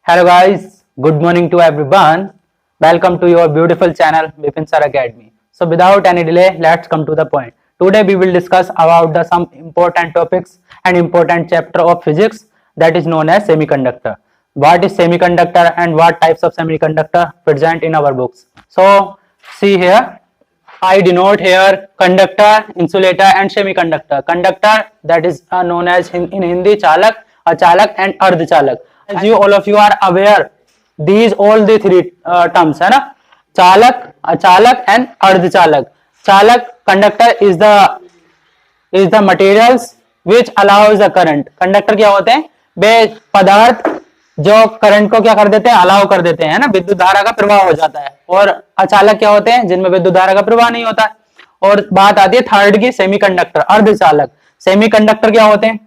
Hello guys, good morning to everyone. Welcome to your beautiful channel Bipin Sir Academy. So without any delay, let's come to the point. Today we will discuss about some important topics and important chapter of physics that is known as semiconductor. What is semiconductor and what types of semiconductor present in our books. So see here, I denote here conductor, insulator and semiconducter. Conductor that is known as in Hindi chalak, achalak and ardchalak. As you all of you are aware, these all the three terms है ना, चालक, अचालक and अर्धचालक. चालक conductor is the materials which allows the current. Conductor क्या होते हैं? वे पदार्थ जो करंट को क्या कर देते हैं, अलाउ कर देते हैं ना, विद्युत धारा का प्रवाह हो जाता है. और अचालक क्या होते हैं? जिनमें विद्युत धारा का प्रवाह नहीं होता है. और बात आती है थर्ड की, सेमीकंडक्टर, अर्धचालक. सेमीकंडक्टर क्या होते हैं?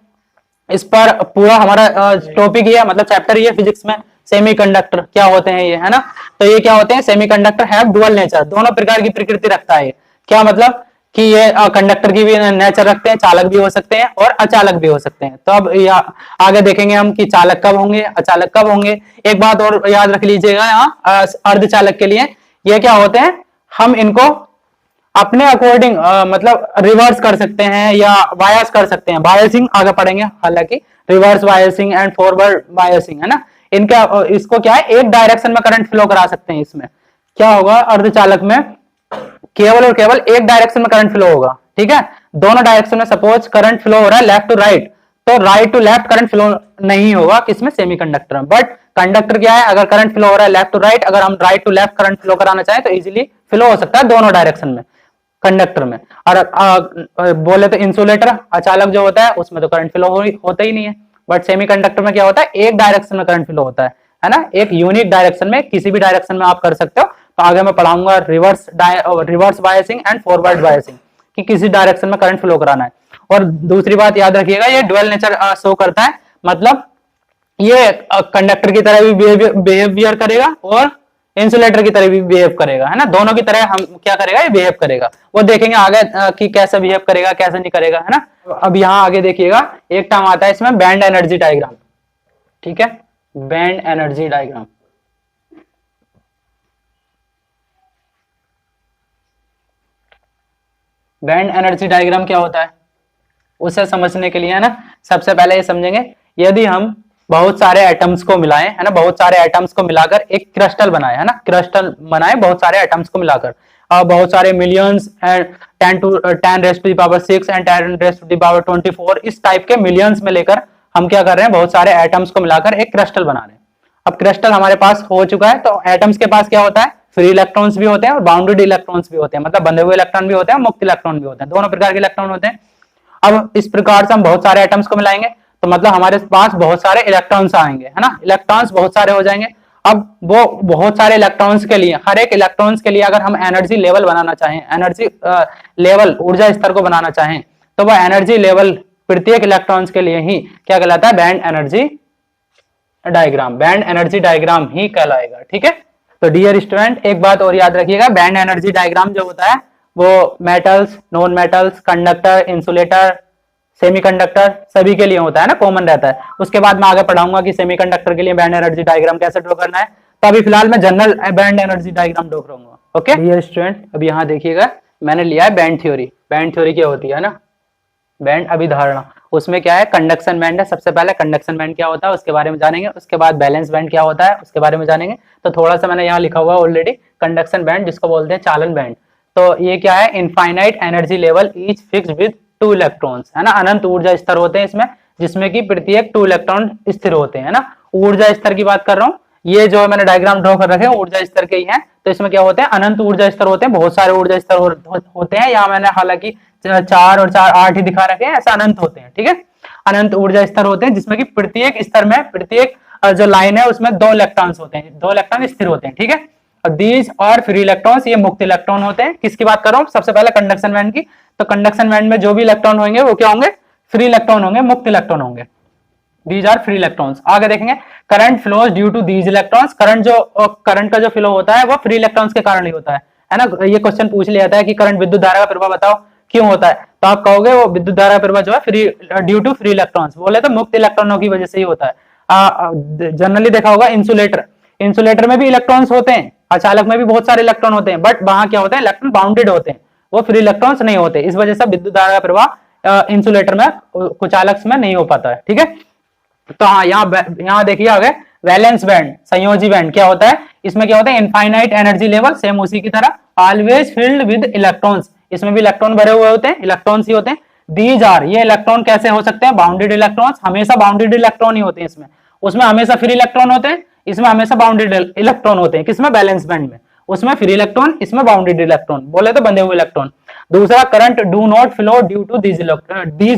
इस पर पूरा हमारा टॉपिक ही है, मतलब चैप्टर ही है फिजिक्स में. सेमीकंडक्टर क्या होते हैं ये, है ना. तो ये क्या होते हैं? सेमीकंडक्टर हैव डुअल नेचर, दोनों प्रकार की प्रकृति रखता है. क्या मतलब कि ये कंडक्टर की भी नेचर रखते हैं, चालक भी हो सकते हैं और अचालक भी हो सकते हैं. तो अब आगे देखेंगे हम कि चालक कब होंगे, अचालक कब होंगे. एक बात और याद रख लीजिएगा यहाँ अर्धचालक के लिए, ये क्या होते हैं, हम इनको अपने अकॉर्डिंग मतलब रिवर्स कर सकते हैं या बायस कर सकते हैं. बायसिंग आगे पढ़ेंगे, हालांकि reverse biasing and forward biasing है ना. इनका इसको क्या है, एक डायरेक्शन में करंट फ्लो करा सकते हैं. इसमें क्या होगा, अर्धचालक में केवल और केवल एक डायरेक्शन में करंट फ्लो होगा. ठीक है, दोनों डायरेक्शन में सपोज करंट फ्लो हो रहा है लेफ्ट टू राइट, तो right to left current flow नहीं होगा किसमें, सेमीकंडक्टर में. बट कंडक्टर क्या है, अगर करंट फ्लो हो रहा है लेफ्ट टू राइट, अगर हम right to left current flow कराना चाहें तो इजीली फ्लो हो सकता है दोनों डायरेक्शन में कंडक्टर में. और बोले तो इंसुलेटर, अचालक जो होता है उसमें तो करंट फ्लो होता ही नहीं है. बट सेमीकंडक्टर में क्या होता है, एक डायरेक्शन में करंट फ्लो होता है ना, एक यूनिक डायरेक्शन में, किसी भी डायरेक्शन में आप कर सकते हो. तो आगे मैं पढ़ाऊंगा reverse biasing and forward biasing, कि किसी डायरेक्शन में करंट फ्लो कराना है. और दूसरी बात याद रखिएगा, ये डुअल नेचर शो करता है, मतलब ये कंडक्टर की तरह भी बिहेवियर करेगा और इंसुलेटर की तरह भी बिहेव करेगा, है ना. दोनों की तरह हम क्या करेगा, ये बिहेव करेगा. वो देखेंगे आगे कि कैसे बिहेव करेगा, कैसे नहीं करेगा, है ना. अब यहाँ आगे देखिएगा, एक टर्म आता है इसमें बैंड एनर्जी डायग्राम. ठीक है, band energy diagram. Band energy diagram क्या होता है, उसे समझने के लिए है ना, सबसे पहले ये समझेंगे, यदि हम बहुत सारे एटम्स को मिलाएं, है ना, बहुत सारे एटम्स को मिलाकर एक क्रिस्टल बनाए, है ना, क्रिस्टल बनाए बहुत सारे एटम्स को मिलाकर, बहुत सारे millions and 10 raise to the power 6 and 10 raise to the power 24 इस टाइप के मिलियंस में लेकर हम क्या कर रहे हैं, बहुत सारे एटम्स को मिलाकर एक क्रिस्टल बना रहे हैं. अब क्रिस्टल हमारे पास हो चुका है, तो एटम्स के पास क्या होता है, फ्री इलेक्ट्रॉन्स भी होते हैं और बाउंडेड इलेक्ट्रॉन्स भी होते हैं, मतलब बंधे हुए इलेक्ट्रॉन भी होते हैं, मुक्त इलेक्ट्रॉन भी होते हैं, दोनों प्रकार के इलेक्ट्रॉन होते हैं. अब इस प्रकार से हम बहुत सारे एटम्स को मिलाएंगे तो मतलब हमारे पास बहुत सारे इलेक्ट्रॉन्स आएंगे, है ना, इलेक्ट्रॉन्स बहुत सारे हो जाएंगे. अब वो बहुत सारे इलेक्ट्रॉन्स के लिए, हर एक इलेक्ट्रॉन्स के लिए अगर हम एनर्जी लेवल बनाना चाहें, एनर्जी लेवल, ऊर्जा स्तर को बनाना चाहें, तो वह एनर्जी लेवल प्रत्येक इलेक्ट्रॉन्स के लिए ही क्या कहलाता है, band energy diagram. Band energy diagram ही कहलाएगा. ठीक है, तो डियर स्टूडेंट एक बात और याद रखिएगा, बैंड एनर्जी डायग्राम जो होता है वो metals, non metals, conductor, insulator, semiconductor सभी के लिए होता है ना, कॉमन रहता है. उसके बाद मैं आगे पढ़ाऊंगा कि सेमीकंडक्टर के लिए बैंड एनर्जी डायग्राम कैसे ड्रॉ करना है. तो अभी फिलहाल मैं general band energy diagram draw करूंगा. ओके डियर स्टूडेंट, अब यहाँ देखिएगा, मैंने लिया है बैंड थ्योरी. बैंड थ्योरी क्या होती है ना, बैंड अभिधारणा. उसमें क्या है, कंडक्शन बैंड है. सबसे पहले कंडक्शन बैंड क्या होता है उसके बारे में जानेंगे, उसके बाद बैलेंस बैंड क्या होता है उसके बारे में जानेंगे. तो थोड़ा सा मैंने यहाँ लिखा हुआ है ऑलरेडी, कंडक्शन बैंड जिसको बोलते हैं चालन बैंड. तो ये क्या है, infinite energy level each fixed with 2 electrons, है ना, अनंत ऊर्जा स्तर होते हैं इसमें, जिसमें कि प्रत्येक 2 इलेक्ट्रॉन स्थिर होते हैं, है ना. ऊर्जा स्तर की बात कर रहा हूँ, ये जो मैंने डायग्राम ड्रॉ कर रखे हैं ऊर्जा स्तर के ही हैं. तो इसमें क्या होते हैं, अनंत ऊर्जा स्तर होते हैं, बहुत सारे ऊर्जा स्तर होते हैं. यहाँ मैंने हालांकि 4 और 4 8 ही दिखा रखे हैं, ऐसा अनंत होते हैं. ठीक है, अनंत ऊर्जा स्तर होते हैं जिसमें कि प्रत्येक स्तर में, प्रत्येक जो लाइन है उसमें 2 इलेक्ट्रॉन्स होते हैं, 2 इलेक्ट्रॉन स्थिर होते हैं. ठीक है, और दीज और फ्री इलेक्ट्रॉन्स, ये मुक्त इलेक्ट्रॉन होते हैं. किसकी बात कर रहा हूँ, सबसे पहले कंडक्शन बैंड की. तो कंडक्शन बैंड में जो भी इलेक्ट्रॉन होंगे वो क्या होंगे, फ्री इलेक्ट्रॉन होंगे, मुक्त इलेक्ट्रॉन होंगे. These are free electrons. आगे देखेंगे, current flows due to these electrons. Current का जो फ्लो होता है वो फ्री इलेक्ट्रॉन्स के कारण ही होता है ना. ये क्वेश्चन पूछ लिया जाता है कि करंट, विद्युत धारा का प्रवाह बताओ क्यों होता है, तो आप कहोगे वो विद्युत धारा का प्रवाह जो है ड्यू टू फ्री इलेक्ट्रॉन्स. बोले तो मुक्त इलेक्ट्रॉनों की वजह से ही होता है. जनरली देखा होगा इंसुलेटर, इंसुलेटर में भी इलेक्ट्रॉन्स होते हैं, अचालक में भी बहुत सारे इलेक्ट्रॉन होते हैं, बट वहां क्या होते हैं, इलेक्ट्रॉन बाउंडेड होते हैं, वो फ्री इलेक्ट्रॉन्स नहीं होते। इस वजह से विद्युत धारा का प्रवाह इंसुलेटर में, कुचालक में नहीं हो पाता है। ठीक है, तो हाँ, यहाँ देखिए आगे वैलेंस बैंड, संयोजी बैंड क्या होता है, इसमें क्या होता है, इनफाइनाइट एनर्जी लेवल, सेम उसी की तरह, ऑलवेज फिल्ड विद इलेक्ट्रॉन्स, इसमें भी इलेक्ट्रॉन भरे हुए होते हैं, इलेक्ट्रॉन्स ही होते हैं। दीज आर, ये इलेक्ट्रॉन कैसे हो सकते हैं, बाउंडेड इलेक्ट्रॉन्स, हमेशा बाउंडेड इलेक्ट्रॉन ही होते हैं इसमें, उसमें हमेशा फ्री इलेक्ट्रॉन होते हैं, इसमें हमेशा बाउंडेड इलेक्ट्रॉन होते हैं। किसमें, बैलेंस बैंड में, उसमें फ्री इलेक्ट्रॉन, इसमें बाउंडेड इलेक्ट्रॉन, बोले तो बंधे हुए इलेक्ट्रॉन। दूसरा, current do not flow due to these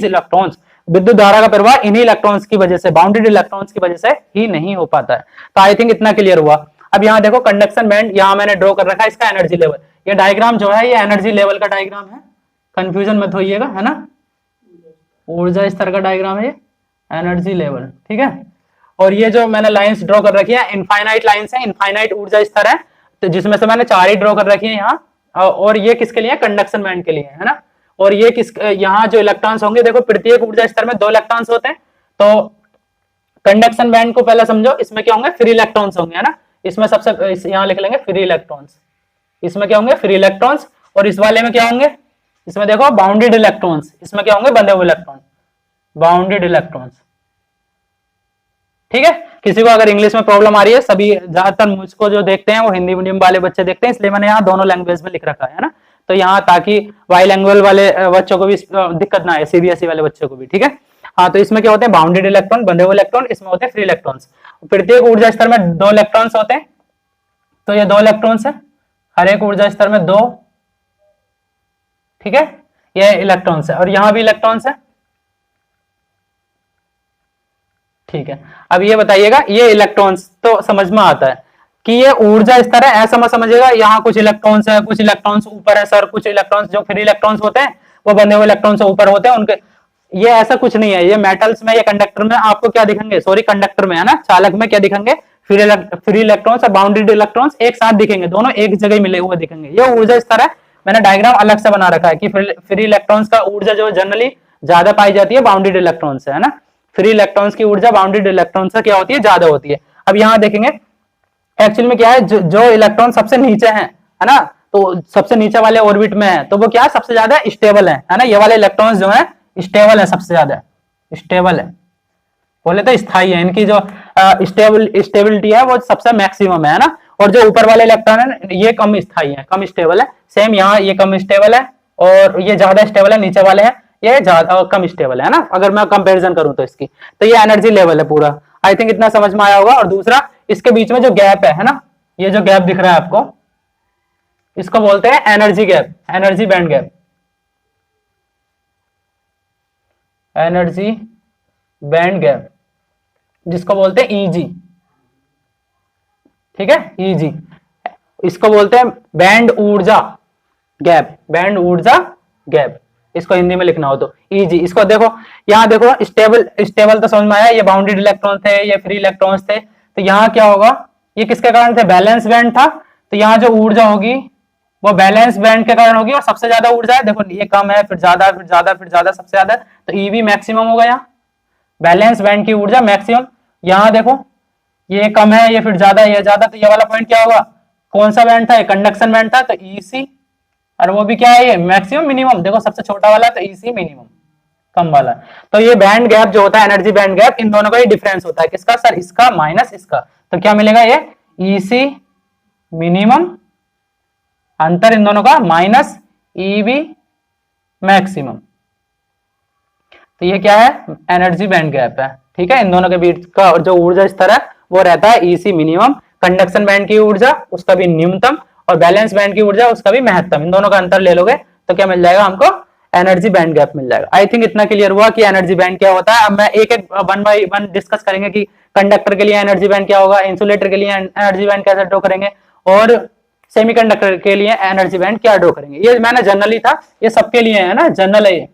electrons, विद्युत धारा का प्रवाह इन्हीं इलेक्ट्रॉन्स की वजह से, बाउंडेड इलेक्ट्रॉन्स की वजह से ही नहीं हो पाता है। तो आई थिंक इतना क्लियर हुआ। अब यहाँ देखो कंडक्शन बैंड, यहाँ मैंने ड्रॉ कर रखा है इसका एनर्जी लेवल, ये डायग्राम जो है ये एनर्जी लेवल का डायग्राम है, कंफ्यूजन मत होइएगा, है ना, ऊर्जा स्तर का डायग्राम है ये, एनर्जी लेवल। ठीक है, और ये जो मैंने लाइंस ड्रॉ कर रखी है इनफाइनाइट लाइंस है, इनफाइनाइट ऊर्जा स्तर है, तो जिसमें से मैंने 4 ही ड्रॉ कर रखी है यहाँ, और ये किसके लिए, कंडक्शन बैंड के लिए, है ना। और ये किस, यहाँ जो इलेक्ट्रॉन्स होंगे, देखो प्रत्येक ऊर्जा स्तर में 2 इलेक्ट्रॉन्स होते हैं, तो कंडक्शन बैंड को पहले समझो, इसमें क्या होंगे, फ्री इलेक्ट्रॉन्स होंगे, है ना, इसमें सबसे यहाँ लिख लेंगे फ्री इलेक्ट्रॉन्स, इसमें क्या होंगे, फ्री इलेक्ट्रॉन्स, और इस वाले में क्या होंगे, इसमें देखो बाउंडेड इलेक्ट्रॉन्स, इसमें क्या होंगे, बंधे हुए इलेक्ट्रॉन, बाउंडेड इलेक्ट्रॉन्स। ठीक है, किसी को अगर इंग्लिश में प्रॉब्लम आ रही है, सभी ज्यादातर मुझको जो देखते हैं वो हिंदी मीडियम वाले बच्चे देखते हैं, इसलिए मैंने यहाँ दोनों लैंग्वेज में लिख रखा है ना, तो यहाँ ताकि वाई लैंग्वेज वाले बच्चों को भी दिक्कत ना आए, सीबीएसई वाले बच्चों को भी। ठीक है, हाँ, तो इसमें क्या होते हैं, बाउंडेड इलेक्ट्रॉन, बंधे हुए इलेक्ट्रॉन, इसमें होते हैं फ्री इलेक्ट्रॉन्स। प्रत्येक ऊर्जा स्तर में 2 इलेक्ट्रॉन्स होते हैं, तो ये 2 इलेक्ट्रॉन्स है, हर एक ऊर्जा स्तर में 2। ठीक है, ये इलेक्ट्रॉन्स है, और यहां भी इलेक्ट्रॉन्स है। ठीक है, अब ये बताइएगा, ये इलेक्ट्रॉन्स तो समझ में आता है कि ये ऊर्जा स्तर है, ऐसा मत समझिएगा यहाँ कुछ इलेक्ट्रॉन्स है, कुछ इलेक्ट्रॉन्स ऊपर है सर, कुछ इलेक्ट्रॉन्स जो फ्री इलेक्ट्रॉन्स होते हैं वो बंधे हुए इलेक्ट्रॉन से ऊपर होते हैं उनके, ये ऐसा कुछ नहीं है। ये मेटल्स में या कंडक्टर में आपको क्या दिखेंगे, सॉरी कंडक्टर में, है ना, चालक में क्या दिखेंगे, फ्री इलेक्ट्रॉन्स और बाउंडेड इलेक्ट्रॉन्स एक साथ दिखेंगे, दोनों एक जगह मिले हुए दिखेंगे। ये ऊर्जा स्तर है, मैंने डायग्राम अलग से बना रखा है कि फ्री इलेक्ट्रॉन्स का ऊर्जा जो जनरली ज्यादा पाई जाती है बाउंडेड इलेक्ट्रॉन से, है ना, फ्री इलेक्ट्रॉन्स की ऊर्जा बाउंडेड इलेक्ट्रॉन से क्या होती है, ज्यादा होती है। अब यहाँ देखेंगे एक्चुअल में क्या है, जो इलेक्ट्रॉन सबसे नीचे है ना, तो सबसे नीचे वाले ऑर्बिट में है, तो वो क्या है, सबसे ज्यादा स्टेबल है ना, ये वाले इलेक्ट्रॉन्स जो है स्टेबल है, सबसे ज्यादा स्टेबल है, बोले तो स्थायी है, इनकी जो स्टेबिलिटी है वो सबसे मैक्सिमम है ना, और जो ऊपर वाले इलेक्ट्रॉन है ये कम स्थायी है, कम स्टेबल है। सेम यहाँ ये कम स्टेबल है और ये ज्यादा स्टेबल है, नीचे वाले हैं ये ज्यादा कम स्टेबल है ना, अगर मैं कंपैरिजन करूं तो इसकी, तो ये एनर्जी लेवल है पूरा। आई थिंक इतना समझ में आया होगा। और दूसरा, इसके बीच में जो गैप है ना, ये जो गैप दिख रहा है आपको, इसको बोलते हैं energy gap, energy band gap, energy band gap, जिसको बोलते हैं ईजी। ठीक है, ईजी, इसको बोलते हैं बैंड ऊर्जा गैप, बैंड ऊर्जा गैप, इसको हिंदी में लिखना हो तो ईजी। इसको देखो, यहाँ देखो स्टेबल तो समझ में आया, ये बाउंडेड इलेक्ट्रॉन थे, ये फ्री इलेक्ट्रॉन्स थे, तो यहाँ क्या होगा, ये किसके कारण थे, बैलेंस बैंड था, तो यहाँ जो ऊर्जा होगी वो बैलेंस बैंड के कारण होगी, और सबसे ज्यादा ऊर्जा है, देखो ये कम है, फिर ज्यादा, फिर ज्यादा, फिर ज्यादा, सबसे ज्यादा, तो ईवी मैक्सिमम होगा, यहाँ बैलेंस बैंड की ऊर्जा मैक्सिमम। यहाँ देखो ये कम है, ये फिर ज्यादा, ये ज्यादा, तो ये वाला पॉइंट क्या होगा, कौन सा बैंड था, ये कंडक्शन बैंड था, तो ईसी, और वो भी क्या है, ये मैक्सिमम मिनिमम, देखो सबसे छोटा वाला तो ईसी मिनिमम, कम वाला। तो ये बैंड गैप जो होता है, एनर्जी बैंड गैप, इन दोनों का ही डिफरेंस होता है, किसका सर, इसका माइनस इसका, तो क्या मिलेगा, ये ईसी मिनिमम, अंतर इन दोनों का माइनस ईवी मैक्सिमम, तो ये क्या है, एनर्जी बैंड गैप है। ठीक है, इन दोनों के बीच का जो ऊर्जा स्तर है वो रहता है ईसी मिनिमम, कंडक्शन बैंड की ऊर्जा उसका भी न्यूनतम, और बैलेंस बैंड की ऊर्जा उसका भी महत्तम, इन दोनों का अंतर ले लोगे तो क्या मिल जाएगा हमको, एनर्जी बैंड गैप मिल जाएगा। आई थिंक इतना क्लियर हुआ कि एनर्जी बैंड क्या होता है। अब मैं एक एक वन बाई वन डिस्कस करेंगे कि कंडक्टर के लिए एनर्जी बैंड क्या होगा, इंसुलेटर के लिए एनर्जी बैंड कैसे ड्रॉ करेंगे, और सेमीकंडक्टर के लिए एनर्जी बैंड क्या ड्रॉ करेंगे। ये मैंने जनरली था, ये सबके लिए है ना, जनरल है ये,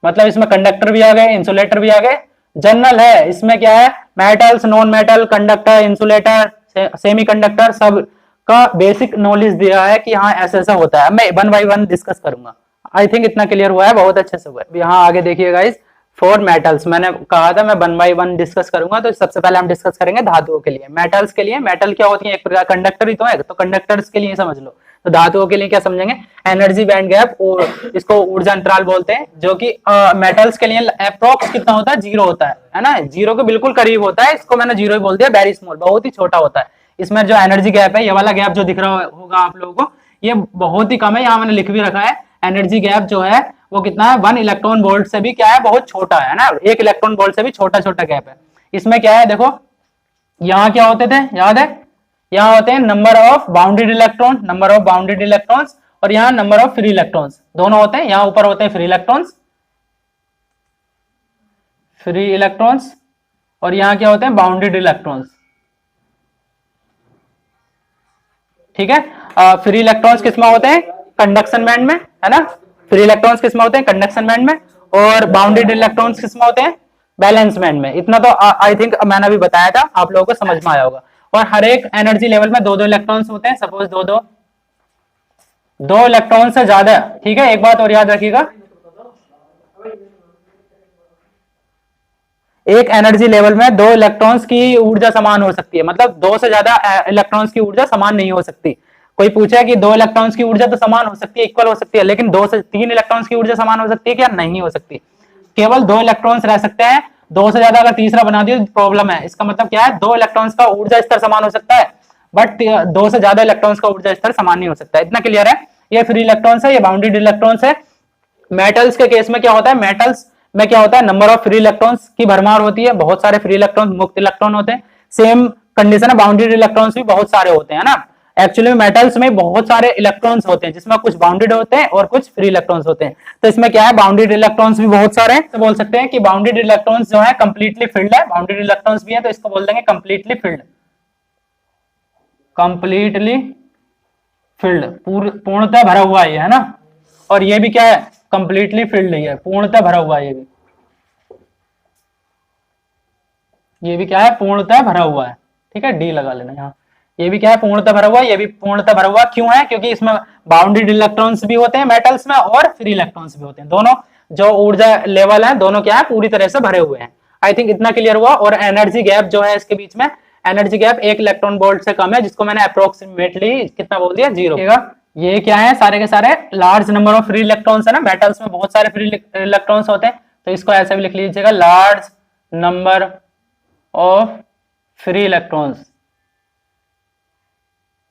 मतलब इसमें कंडक्टर भी आ गए, इंसुलेटर भी आ गए, जनरल है। इसमें क्या है, metals, non metal, conductor, insulator, semi conductor, सब का बेसिक नॉलेज दिया है कि हाँ ऐसा ऐसा होता है। मैं वन बाई वन डिस्कस करूंगा। आई थिंक इतना क्लियर हुआ है, बहुत अच्छे से हुआ है। यहाँ आगे देखिए गाइस, फॉर मेटल्स, मैंने कहा था मैं वन बाय वन डिस्कस करूंगा, तो सबसे पहले हम डिस्कस करेंगे धातुओं के लिए। मेटल्स के लिए, मेटल क्या होती है, एक प्रकार कंडक्टर ही तो है, तो कंडक्टर्स के लिए समझ लो। तो धातुओं के लिए क्या समझेंगे, एनर्जी बैंड गैप, और इसको ऊर्जा अंतराल बोलते हैं, जो कि मेटल्स के लिए अप्रोक्स कितना होता है, 0 होता है ना, 0 के बिल्कुल करीब होता है, इसको मैंने 0 ही बोल दिया, वेरी स्मॉल, बहुत ही छोटा होता है। इसमें जो एनर्जी गैप है, ये वाला गैप जो दिख रहा होगा आप लोगों को, ये बहुत ही कम है, यहाँ मैंने लिख भी रखा है। एनर्जी गैप जो है वो कितना है, 1 इलेक्ट्रॉन वोल्ट से भी क्या है, बहुत छोटा है ना, 1 इलेक्ट्रॉन वोल्ट से भी छोटा छोटा गैप है। इसमें क्या है देखो, यहाँ क्या होते थे, याद है, यहाँ होते हैं number of bounded electron, number of bounded electrons, और यहाँ नंबर ऑफ फ्री इलेक्ट्रॉन्स, दोनों होते हैं। यहाँ ऊपर होते हैं फ्री इलेक्ट्रॉन्स, फ्री इलेक्ट्रॉन्स, और यहाँ क्या होते हैं, बाउंडेड इलेक्ट्रॉन्स। ठीक है, फ्री इलेक्ट्रॉन्स किसमें होते हैं, कंडक्शन बैंड में, है ना, फ्री इलेक्ट्रॉन्स किसमें होते हैं, कंडक्शन बैंड में, और बाउंडेड इलेक्ट्रॉन्स किसमें होते हैं, बैलेंस बैंड में। इतना तो आई थिंक मैंने अभी बताया था, आप लोगों को समझ में आया होगा। और हर एक एनर्जी लेवल में 2-2 इलेक्ट्रॉन्स होते हैं, सपोज 2 इलेक्ट्रॉन से ज्यादा। ठीक है, एक बात और याद रखिएगा, एक एनर्जी लेवल में 2 इलेक्ट्रॉन्स की ऊर्जा समान हो सकती है, मतलब 2 से ज्यादा इलेक्ट्रॉन्स की ऊर्जा समान नहीं हो सकती। कोई पूछे कि 2 इलेक्ट्रॉन्स की ऊर्जा तो समान हो सकती है, इक्वल हो सकती है, लेकिन 2 से 3 इलेक्ट्रॉन्स की ऊर्जा समान हो सकती है क्या, नहीं हो सकती। केवल 2 इलेक्ट्रॉन्स रह सकते हैं, 2 से ज्यादा अगर तीसरा बना दिया तो प्रॉब्लम है। इसका मतलब क्या है, 2 इलेक्ट्रॉन्स का ऊर्जा स्तर समान हो सकता है, बट 2 से ज्यादा इलेक्ट्रॉन्स का ऊर्जा स्तर समान नहीं हो सकता। इतना क्लियर है। ये फ्री इलेक्ट्रॉन्स है, ये बाउंडेड इलेक्ट्रॉन्स है। मेटल्स के केस में क्या होता है, मेटल्स में क्या होता है, नंबर ऑफ फ्री इलेक्ट्रॉन्स की भरमार होती है, बहुत सारे फ्री इलेक्ट्रॉन, मुक्त इलेक्ट्रॉन होते हैं। सेम कंडीशन है, बाउंडेड इलेक्ट्रॉन्स भी बहुत सारे होते हैं ना। एक्चुअली मेटल्स में बहुत सारे इलेक्ट्रॉन्स होते हैं, जिसमें कुछ बाउंडेड होते हैं और कुछ फ्री इलेक्ट्रॉन्स होते हैं। तो इसमें क्या है, बाउंडेड इलेक्ट्रॉन्स भी बहुत सारे हैं, तो बोल सकते हैं कि बाउंडेड इलेक्ट्रॉन्स जो है कंप्लीटली फिल्ड है। बाउंडेड इलेक्ट्रॉन्स भी है तो इसको बोल देंगे कंप्लीटली फिल्ड, कंप्लीटली फिल्ड, पूर्णतः भरा हुआ है ना। और ये भी क्या है, कंप्लीटली फिल्ड ही है, पूर्णतः भरा हुआ है। ये भी क्या है, पूर्णतः भरा हुआ है। ठीक है, डी लगा लेना यहाँ। ये भी क्या है, पूर्णतः भरा हुआ, ये भी पूर्णतः भरा हुआ। क्यों है, क्योंकि इसमें बाउंडेड इलेक्ट्रॉन्स भी होते हैं मेटल्स में, और फ्री इलेक्ट्रॉन्स भी होते हैं। दोनों जो ऊर्जा लेवल है, दोनों क्या है, पूरी तरह से भरे हुए हैं। आई थिंक इतना क्लियर हुआ। और एनर्जी गैप जो है इसके बीच में, एनर्जी गैप 1 इलेक्ट्रॉन वोल्ट से कम है, जिसको मैंने अप्रोक्सीमेटली कितना बोल दिया, 0। ये क्या है, सारे के सारे large number of free electrons है ना, मेटल्स में बहुत सारे फ्री इलेक्ट्रॉन्स होते हैं, तो इसको ऐसे भी लिख लीजिएगा, large number of free electrons.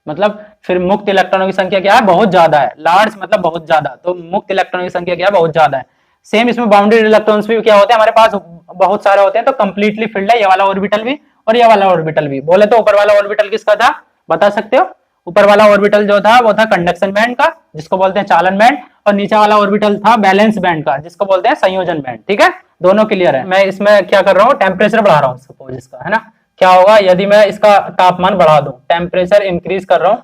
मतलब फिर मुक्त इलेक्ट्रॉनों की संख्या क्या है, बहुत ज्यादा है। लार्ज मतलब बहुत ज्यादा, तो मुक्त इलेक्ट्रॉनों की संख्या क्या है, बहुत ज्यादा है। सेम इसमें बाउंडेड इलेक्ट्रॉन्स भी क्या होते हैं, हमारे पास बहुत सारे होते हैं, तो कंप्लीटली फिल्ड है। ये वाला ऑर्बिटल भी और ये वाला ऑर्बिटल भी। बोले तो ऊपर वाला ऑर्बिटल किसका था, बता सकते हो। ऊपर वाला ऑर्बिटल जो था वो था कंडक्शन बैंड का, जिसको बोलते हैं चालन बैंड, और नीचे वाला ऑर्बिटल था बैलेंस बैंड का, जिसको बोलते हैं संयोजन बैंड। ठीक है, दोनों क्लियर है। मैं इसमें क्या कर रहा हूँ, टेम्परेचर बढ़ा रहा हूँ सपोज इसका, है ना। क्या होगा यदि मैं इसका तापमान बढ़ा दूं, टेम्परेचर इंक्रीज कर रहा हूं,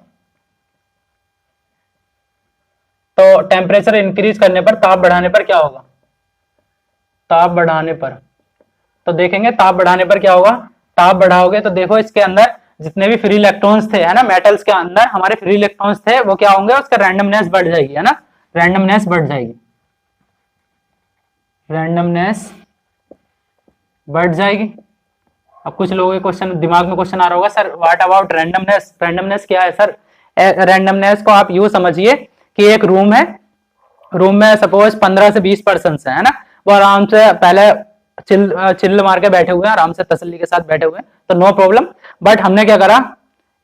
तो टेम्परेचर इंक्रीज करने पर, ताप बढ़ाने पर क्या होगा, ताप बढ़ाने पर, तो देखेंगे ताप बढ़ाने पर क्या होगा। ताप बढ़ाओगे तो देखो इसके अंदर जितने भी फ्री इलेक्ट्रॉन्स थे, है ना, मेटल्स के अंदर हमारे फ्री इलेक्ट्रॉन्स थे, वो क्या होंगे, उसका रैंडमनेस बढ़ जाएगी, है ना, रैंडमनेस बढ़ जाएगी, रैंडमनेस बढ़ जाएगी। अब कुछ लोगों के क्वेश्चन दिमाग में क्वेश्चन आ रहा होगा, sir what about randomness, randomness क्या है सर। रैंडमनेस को आप यूं समझिए कि एक रूम है, रूम में सपोज 15 से 20 पर्सन है ना, वो आराम से पहले चिल्ल मार के बैठे हुए हैं, आराम से तसल्ली के साथ बैठे हुए हैं, तो नो प्रॉब्लम। बट हमने क्या करा,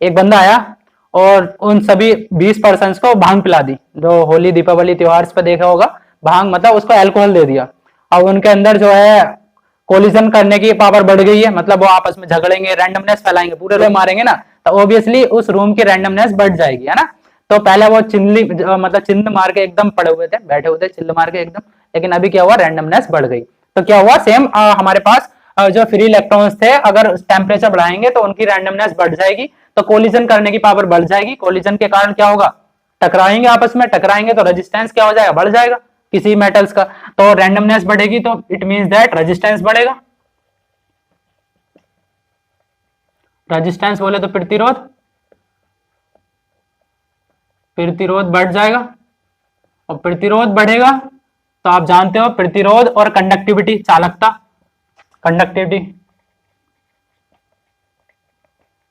एक बंदा आया और उन सभी 20 पर्सन को भांग पिला दी। जो होली दीपावली त्योहार पे देखा होगा, भांग मतलब उसको अल्कोहल दे दिया। अब उनके अंदर जो है कोलिजन करने की पावर बढ़ गई है, मतलब वो आपस में झगड़ेंगे, रैंडमनेस फैलाएंगे, पूरे रूम मारेंगे ना, तो ऑब्वियसली उस रूम की रैंडमनेस बढ़ जाएगी, है ना। तो पहले वो चिल्ली मतलब चिल्ल मार के एकदम पड़े हुए थे, बैठे हुए थे चिल्ल मार के एकदम, लेकिन अभी क्या हुआ, रैंडमनेस बढ़ गई। तो क्या हुआ, सेम हमारे पास जो फ्री इलेक्ट्रॉन्स थे, अगर टेम्परेचर बढ़ाएंगे तो उनकी रैंडमनेस बढ़ जाएगी, तो कोलिजन करने की पावर बढ़ जाएगी। कोलिजन के कारण क्या होगा, टकराएंगे आपस में, टकराएंगे तो रेजिस्टेंस क्या हो जाएगा, बढ़ जाएगा किसी मेटल्स का। तो रैंडमनेस बढ़ेगी तो इट मींस दैट रेजिस्टेंस बढ़ेगा। रेजिस्टेंस बोले तो प्रतिरोध, प्रतिरोध बढ़ जाएगा, और प्रतिरोध बढ़ेगा तो आप जानते हो प्रतिरोध और कंडक्टिविटी, चालकता, कंडक्टिविटी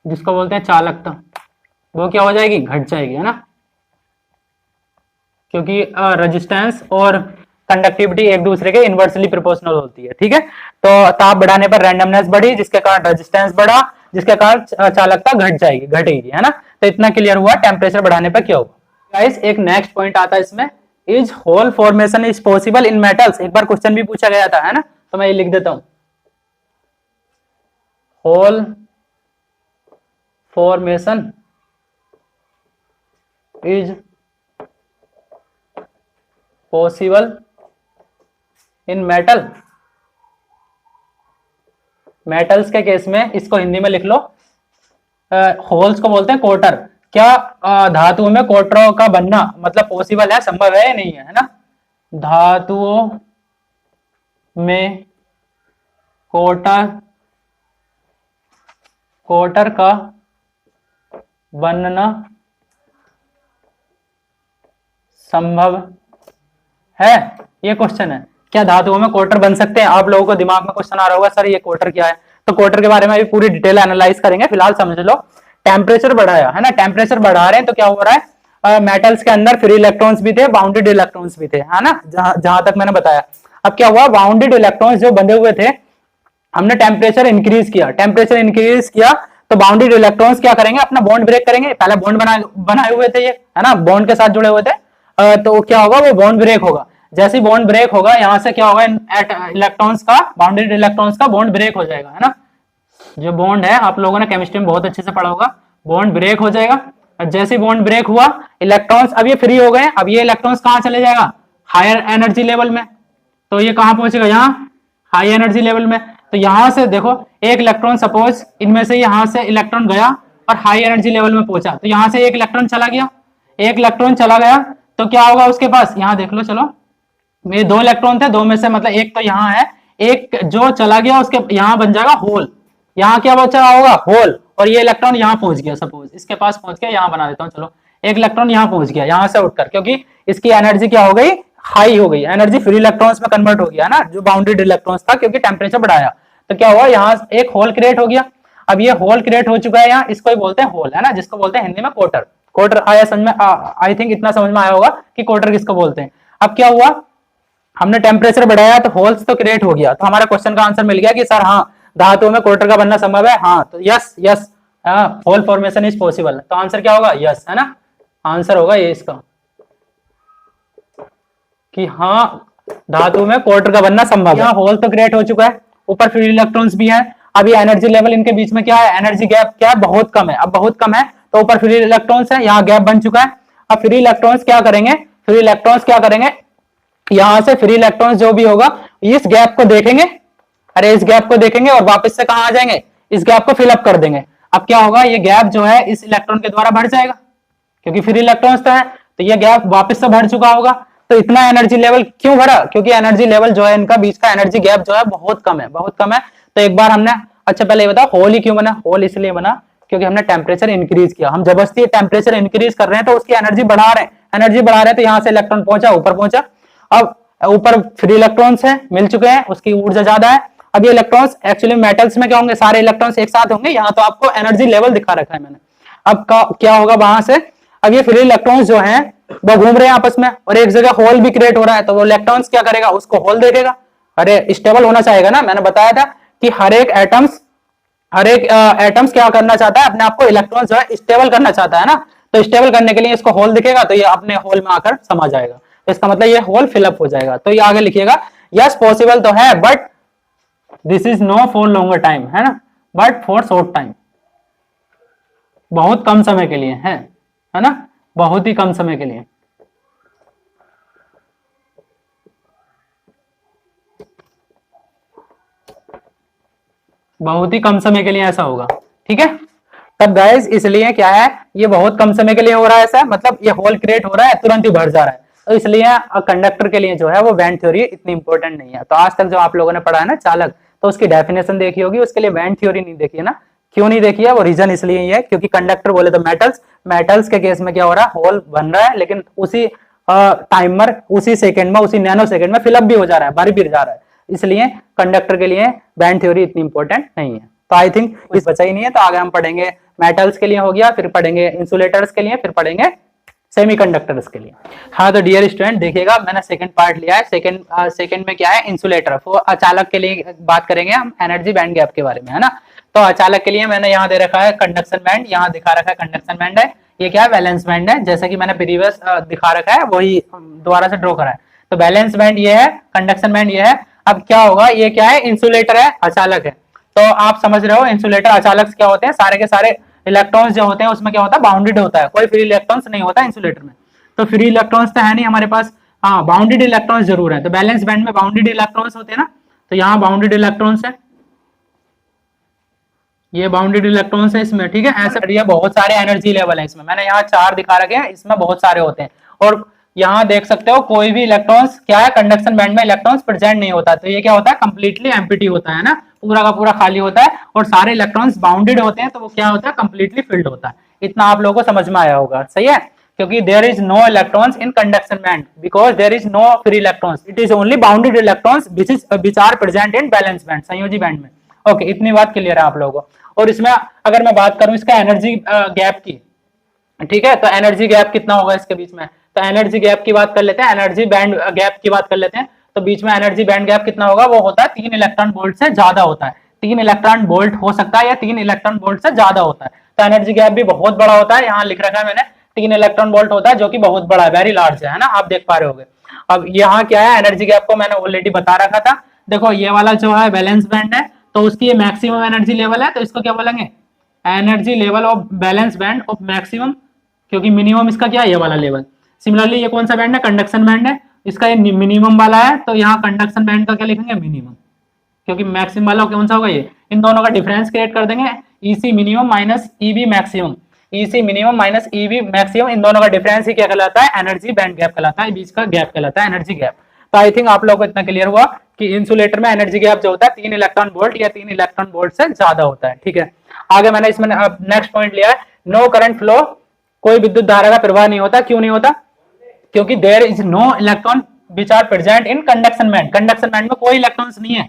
जिसको बोलते हैं चालकता, वो क्या हो जाएगी, घट जाएगी, है ना, क्योंकि रेजिस्टेंस और कंडक्टिविटी एक दूसरे के इनवर्सली प्रोपोर्शनल होती है। ठीक है, तो ताप बढ़ाने पर रैंडमनेस बढ़ी, जिसके कारण रेजिस्टेंस बढ़ा, जिसके कारण चालकता घट जाएगी, घटेगी, है ना। तो इतना क्लियर हुआ टेम्परेचर बढ़ाने पर क्या होगा। गाइस एक नेक्स्ट पॉइंट आता है इसमें, is hole formation is possible in metals. एक बार क्वेश्चन भी पूछा गया था, है ना, तो मैं ये लिख देता हूं, hole formation is possible in metal. Metals के केस में इसको हिंदी में लिख लो, होल्स को बोलते हैं कोटर। क्या धातुओं में कोटरों का बनना मतलब पॉसिबल है, संभव है या नहीं है ना। धातुओं में कोटर का बनना संभव है, ये क्वेश्चन है। क्या धातुओं में कोटर बन सकते हैं। आप लोगों को दिमाग में क्वेश्चन आ रहा होगा, सर ये कोटर क्या है। तो कोटर के बारे में भी पूरी डिटेल एनालाइज करेंगे, फिलहाल समझ लो। टेम्परेचर बढ़ाया है ना, टेम्परेचर बढ़ा रहे हैं तो क्या हो रहा है, मेटल्स के अंदर फ्री इलेक्ट्रॉन्स भी थे, बाउंडेड इलेक्ट्रॉन्स भी थे, है ना, जहां तक मैंने बताया। अब क्या हुआ, बाउंडेड इलेक्ट्रॉन्स जो बंधे हुए थे, हमने टेम्परेचर इंक्रीज किया, टेम्परेचर इंक्रीज किया तो बाउंडेड इलेक्ट्रॉन्स क्या करेंगे, अपना बॉन्ड ब्रेक करेंगे। पहले बॉन्ड बनाए हुए थे ये, है ना, बॉन्ड के साथ जुड़े हुए थे, तो क्या होगा, वो बॉन्ड ब्रेक होगा। जैसे ही बॉन्ड ब्रेक होगा, यहां से क्या होगा, इलेक्ट्रॉन्स का, बाउंडेड इलेक्ट्रॉन्स का बॉन्ड ब्रेक हो जाएगा, है ना। जो बॉन्ड है आप लोगों ने केमिस्ट्री में बहुत अच्छे से पढ़ा होगा, बॉन्ड ब्रेक हो जाएगा। जैसे बॉन्ड ब्रेक हुआ, इलेक्ट्रॉन्स अब ये फ्री हो गए, अब ये इलेक्ट्रॉन्स कहां चले जाएगा, हायर एनर्जी लेवल में। तो ये कहां पहुंचेगा, यहाँ हाई एनर्जी लेवल में। तो यहां से देखो, एक इलेक्ट्रॉन सपोज इनमें से यहां से इलेक्ट्रॉन गया और हाई एनर्जी लेवल में पहुंचा, तो यहां से एक इलेक्ट्रॉन चला गया, एक इलेक्ट्रॉन चला गया तो क्या होगा उसके पास, यहां देख लो, चलो मेरे दो इलेक्ट्रॉन थे, दो में से मतलब एक तो यहाँ है, एक जो चला गया उसके यहाँ बन जाएगा होल, यहाँ क्या बचा होगा, होल। और ये इलेक्ट्रॉन यहाँ पहुंच गया, सपोज इसके पास पहुंच गया, यहाँ बना देता हूँ, चलो एक इलेक्ट्रॉन यहाँ पहुंच गया, यहाँ से उठकर, क्योंकि इसकी एनर्जी क्या हो गई, हाई हो गई, एनर्जी फ्री इलेक्ट्रॉन्स में कन्वर्ट हो गया ना, जो बाउंडेड इलेक्ट्रॉन्स था, क्योंकि टेम्परेचर बढ़ाया। तो क्या हुआ, यहाँ एक होल क्रिएट हो गया। अब ये होल क्रिएट हो चुका है यहाँ, इसको ही बोलते हैं होल, है ना, जिसको बोलते हैं हिंदी में कोटर। कोटर आया समझ में, आई थिंक इतना समझ में आया होगा कि कोटर किसको बोलते हैं। अब क्या हुआ, हमने टेम्परेचर बढ़ाया तो होल्स तो क्रिएट हो गया, तो हमारा क्वेश्चन का आंसर मिल गया कि सर हाँ, धातुओं में कोटर का बनना संभव है। हाँ, तो yes yes, hole formation is possible. तो आंसर क्या होगा, यस, है ना, आंसर होगा ये इसका, कि हाँ धातु में कोटर का बनना संभव है। यहाँ होल तो क्रिएट हो चुका है, ऊपर फ्री इलेक्ट्रॉन्स भी है। अभी एनर्जी लेवल इनके बीच में क्या है, एनर्जी गैप क्या है, बहुत कम है, अब बहुत कम है, तो ऊपर फ्री इलेक्ट्रॉन्स है, यहाँ गैप बन चुका है। अब फ्री इलेक्ट्रॉन्स क्या करेंगे, फ्री इलेक्ट्रॉन्स क्या करेंगे, यहां से फ्री इलेक्ट्रॉन्स जो भी होगा इस गैप को देखेंगे, अरे इस गैप को देखेंगे और वापस से कहां आ जाएंगे, इस गैप को फिलअप कर देंगे। अब क्या होगा, ये गैप जो है इस इलेक्ट्रॉन के द्वारा बढ़ जाएगा, क्योंकि फ्री इलेक्ट्रॉन्स तो है, तो ये गैप वापस से बढ़ चुका होगा। तो इतना एनर्जी लेवल क्यों बढ़ा, क्योंकि एनर्जी लेवल जो है इनका बीच का एनर्जी गैप जो है बहुत कम है, बहुत कम है। तो एक बार हमने, अच्छा पहले ये बताओ होल ही क्यों बना, होल इसलिए बना क्योंकि हमने टेम्परेचर इंक्रीज किया, हम जबरदस्ती टेम्परेचर इंक्रीज कर रहे हैं तो उसकी एनर्जी बढ़ा रहे हैं, एनर्जी बढ़ा रहे हैं, तो यहाँ से इलेक्ट्रॉन पहुंचा, ऊपर पहुंचा। अब ऊपर फ्री इलेक्ट्रॉन्स है, मिल चुके हैं, उसकी ऊर्जा ज्यादा है। अब ये इलेक्ट्रॉन्स एक्चुअली मेटल्स में क्या होंगे, सारे इलेक्ट्रॉन्स एक साथ होंगे, यहाँ तो आपको एनर्जी लेवल दिखा रखा है मैंने। अब क्या होगा वहां से, अब ये फ्री इलेक्ट्रॉन्स जो हैं वो घूम रहे हैं आपस में, और एक जगह होल भी क्रिएट हो रहा है, तो वो इलेक्ट्रॉन्स क्या करेगा, उसको होल देखेगा। अरे स्टेबल होना चाहेगा ना, मैंने बताया था कि हर एक एटम्स क्या करना चाहता है, अपने आप को इलेक्ट्रॉन जो है स्टेबल करना चाहता है ना, तो स्टेबल करने के लिए इसको होल दिखेगा, तो ये अपने होल में आकर समा जाएगा, तो इसका मतलब ये होल फिलअप हो जाएगा। तो ये आगे लिखिएगा, यस पॉसिबल तो है, but this is no for longer time, है ना, बट फॉर शॉर्ट टाइम, बहुत कम समय के लिए है ना, बहुत ही कम समय के लिए। बहुत ही कम समय के लिए ऐसा होगा, ठीक है। तब गाइस इसलिए क्या है, ये बहुत कम समय के लिए हो रहा है ऐसा, मतलब ये होल क्रिएट हो रहा है, तुरंत ही भर जा रहा है, तो इसलिए कंडक्टर के लिए जो है वो वेन थ्योरी इतनी इंपॉर्टेंट नहीं है। तो आज तक जो आप लोगों ने पढ़ा है ना चालक, तो उसकी डेफिनेशन देखी होगी, उसके लिए वेन थ्योरी नहीं देखी है ना। क्यों नहीं देखी है, वो रीजन इसलिए ही है क्योंकि कंडक्टर बोले तो मेटल्स के केस में क्या हो रहा है, होल बन रहा है, लेकिन उसी टाइमर उसी सेकंड में, उसी नैनो सेकंड में फिलअप भी हो जा रहा है, भर भी जा रहा है। इसलिए कंडक्टर के लिए बैंड थ्योरी इतनी इंपॉर्टेंट नहीं है। तो आई थिंक कुछ बचा ही नहीं है। तो आगे हम पढ़ेंगे मेटल्स के लिए हो गया, फिर पढ़ेंगे इंसुलेटर्स के लिए, फिर पढ़ेंगे सेमीकंडक्टर्स के लिए। हाँ तो डियर स्टूडेंट देखिएगा, मैंने सेकंड पार्ट लिया है। सेकंड में क्या है, इंसुलेटर। वो अचालक के लिए बात करेंगे हम एनर्जी बैंड गैप के बारे में, है ना। तो अचालक के लिए मैंने यहाँ दे रखा है कंडक्शन बैंड, यहाँ दिखा रखा है कंडक्शन बैंड है। ये क्या है, बैलेंस बैंड है, जैसे कि मैंने प्रीवियस दिखा रखा है वही दोबारा से ड्रॉ करा है। तो बैलेंस बैंड ये है, कंडक्शन बैंड ये है। अब क्या होगा, ये क्या है, इंसुलेटर है, अचालक है। तो आप समझ रहे हो इंसुलेटर अचालक क्या होते हैं, सारे के सारे इलेक्ट्रॉन्स जो होते हैं उसमें क्या होता है, बाउंडेड होता है, कोई फ्री इलेक्ट्रॉन्स नहीं होता इंसुलेटर में। तो फ्री इलेक्ट्रॉन्स तो है नहीं हमारे पास, हाँ बाउंडेड इलेक्ट्रॉन्स जरूर है। तो बैलेंस बैंड में बाउंडेड इलेक्ट्रॉन्स होते हैं ना, तो यहाँ बाउंडेड इलेक्ट्रॉन्स है, ये बाउंडेड इलेक्ट्रॉन्स है इसमें, ठीक है। ऐसे बहुत सारे एनर्जी लेवल है इसमें, मैंने यहाँ 4 दिखा रखे हैं, इसमें बहुत सारे होते हैं। और यहाँ देख सकते हो कोई भी इलेक्ट्रॉन्स क्या है, कंडक्शन बैंड में इलेक्ट्रॉन्स प्रेजेंट नहीं होता। तो ये क्या होता है, कंप्लीटली एम्प्टी होता है ना, पूरा का पूरा खाली होता है। और सारे इलेक्ट्रॉन्स बाउंडेड होते हैं, तो वो क्या होता है, कंप्लीटली फिल्ड होता है। इतना आप लोगों को समझ में आया होगा, सही है। क्योंकि there is no electrons in conduction band because there is no free electrons, it is only bounded electrons which are present in valence band, संयोजी बैंड में। ओके, इतनी बात क्लियर है आप लोगों को। और इसमें अगर मैं बात करूं इसका एनर्जी गैप की, ठीक है, तो एनर्जी गैप कितना होगा इसके बीच में। तो एनर्जी गैप की बात कर लेते हैं, एनर्जी बैंड गैप की बात कर लेते हैं। तो बीच में एनर्जी बैंड गैप कितना होगा, वो होता है 3 इलेक्ट्रॉन वोल्ट से ज्यादा होता है। 3 इलेक्ट्रॉन वोल्ट हो सकता है या 3 इलेक्ट्रॉन वोल्ट से ज्यादा होता है। तो एनर्जी गैप भी बहुत बड़ा होता है, यहाँ लिख रखा है मैंने 3 इलेक्ट्रॉन वोल्ट होता है, जो कि बहुत बड़ा है, वेरी लार्ज है ना, आप देख पा रहे होगे। अब यहाँ क्या है, एनर्जी गैप को मैंने ऑलरेडी बता रखा था। देखो ये वाला जो है बैलेंस बैंड है, तो उसकी ये मैक्सिमम एनर्जी लेवल है, तो इसको क्या बोलेंगे, energy level of balance band of maximum, क्योंकि मिनिमम इसका क्या है, ये वाला लेवल। सिमिलरली ये कौन सा बैंड है, कंडक्शन बैंड है, इसका ये मिनिमम वाला है, तो यहाँ कंडक्शन बैंड का क्या लिखेंगे, मिनिमम, क्योंकि मैक्सिमम वाला कौन सा होगा, ये। इन दोनों का डिफरेंस क्रिएट कर देंगे, EC minimum minus EB maximum, EC minimum minus EB maximum, इन दोनों का डिफरेंस ही क्या कहलाता है, एनर्जी बैंड गैप कहलाता है, बीच का गैप कहलाता है एनर्जी गैप। तो आई थिंक आप लोगों को इतना क्लियर हुआ कि इंसुलेटर में एनर्जी गैप जो होता है 3 इलेक्ट्रॉन वोल्ट या 3 इलेक्ट्रॉन वोल्ट से ज्यादा होता है, ठीक है। आगे मैंने इसमें नेक्स्ट पॉइंट लिया है, नो करंट फ्लो, कोई विद्युत धारा का प्रवाह नहीं होता। क्यों नहीं होता, क्योंकि there is no electron which are present in conduction band, conduction band में कोई इलेक्ट्रॉन्स नहीं है।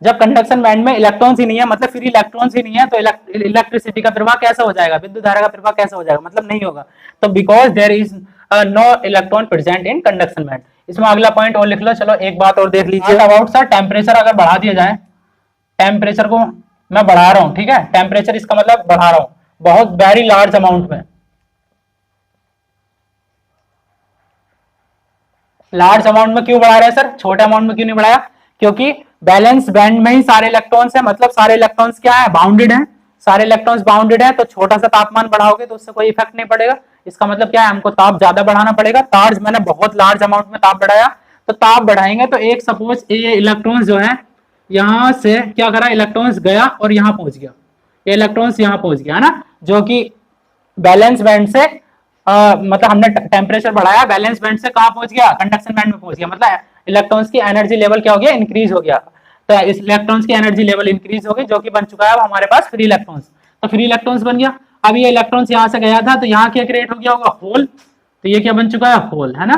जब कंडक्शन बैंड में इलेक्ट्रॉन्स ही नहीं है, मतलब फ्री इलेक्ट्रॉन्स ही नहीं है, तो इलेक्ट्रिसिटी का प्रवाह कैसे हो जाएगा, विद्युत धारा का प्रवाह कैसे हो जाएगा, मतलब नहीं होगा। तो because there is no electron present in conduction band. इसमें अगला पॉइंट और लिख लो, चलो एक बात और देख लीजिए अबाउट सर टेम्परेचर अगर बढ़ा दिया जाए, टेम्परेचर को मैं बढ़ा रहा हूं, ठीक है, टेम्परेचर इसका मतलब बढ़ा रहा हूं बहुत वेरी लार्ज अमाउंट में। लार्ज अमाउंट में क्यों बढ़ा रहे हैं सर, छोटे अमाउंट में क्यों नहीं बढ़ाया, क्योंकि बैलेंस बैंड में ही सारे इलेक्ट्रॉन्स है, मतलब सारे इलेक्ट्रॉन्स क्या है, बाउंडेड है, सारे इलेक्ट्रॉन्स बाउंडेड है। तो छोटा सा तापमान बढ़ाओगे तो उससे कोई इफेक्ट नहीं पड़ेगा। इसका मतलब क्या है, हमको ताप ज्यादा बढ़ाना पड़ेगा। ताप मैंने बहुत लार्ज अमाउंट में ताप बढ़ाया, तो ताप बढ़ाएंगे तो एक सपोज ये इलेक्ट्रॉन्स जो है यहां से क्या करा, इलेक्ट्रॉन्स गया और यहां पहुंच गया, ये इलेक्ट्रॉन्स यहां पहुंच गया, है ना, जो कि बैलेंस बैंड से मतलब हमने टेम्परेचर बढ़ाया, बैलेंस बैंड से कहां पहुंच गया, कंडक्शन बैंड में पहुंच गया, मतलब इलेक्ट्रॉन्स की एनर्जी लेवल क्या हो गया, इंक्रीज हो गया। तो इस इलेक्ट्रॉन्स की एनर्जी लेवल इंक्रीज हो गई, जो कि बन चुका है अब हमारे पास फ्री इलेक्ट्रॉन्स। तो फ्री इलेक्ट्रॉन्स बन गया। अब ये इलेक्ट्रॉन्स यहाँ से गया था, तो यहाँ क्या क्रिएट हो गया होगा, होल। तो ये क्या बन चुका है, होल, है ना।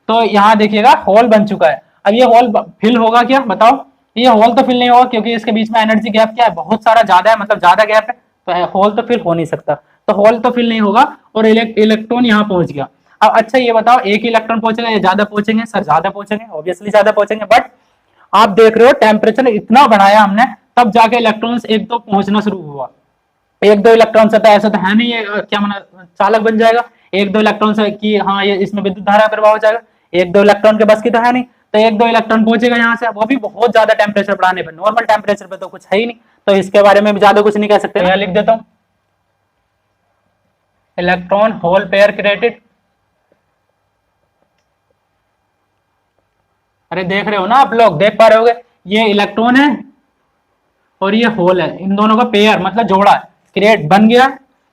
तो यहाँ देखिएगा होल बन चुका है। अब ये होल फिल होगा क्या, बताओ, ये होल तो फिल नहीं होगा, क्योंकि इसके बीच में एनर्जी गैप क्या है, बहुत सारा ज्यादा है, मतलब ज्यादा गैप है, तो होल तो फिल हो नहीं सकता। तो होल तो फिल नहीं होगा और इलेक्ट्रॉन यहाँ पहुंच गया। अब अच्छा ये बताओ, एक ही इलेक्ट्रॉन पहुंचेगा या ज्यादा पहुंचेंगे, सर ज्यादा पहुंचेंगे, ऑब्वियसली ज्यादा पहुंचेंगे। बट आप देख रहे हो टेम्परेचर इतना बढ़ाया हमने, तब जाके इलेक्ट्रॉन्स एक दो पहुंचना शुरू हुआ। एक दो इलेक्ट्रॉन से तो ऐसा तो है नहीं ये क्या माना चालक बन जाएगा, एक दो इलेक्ट्रॉन से कि हाँ ये इसमें विद्युत धारा प्रवाह हो जाएगा, एक दो इलेक्ट्रॉन के बस की तो है नहीं। तो एक दो इलेक्ट्रॉन पहुंचेगा यहाँ से, वो भी बहुत ज्यादा टेम्परेचर बढ़ाने पर, नॉर्मल टेम्परेचर पे तो कुछ है ही नहीं, तो इसके बारे में भी ज्यादा कुछ नहीं कह सकते। मैं लिख देता हूँ, इलेक्ट्रॉन होल पेयर क्रिएटेड। अरे देख रहे हो ना आप लोग, देख पा रहे होगे, ये इलेक्ट्रॉन है और ये होल है, इन दोनों का पेयर मतलब जोड़ा क्रिएट बन गया,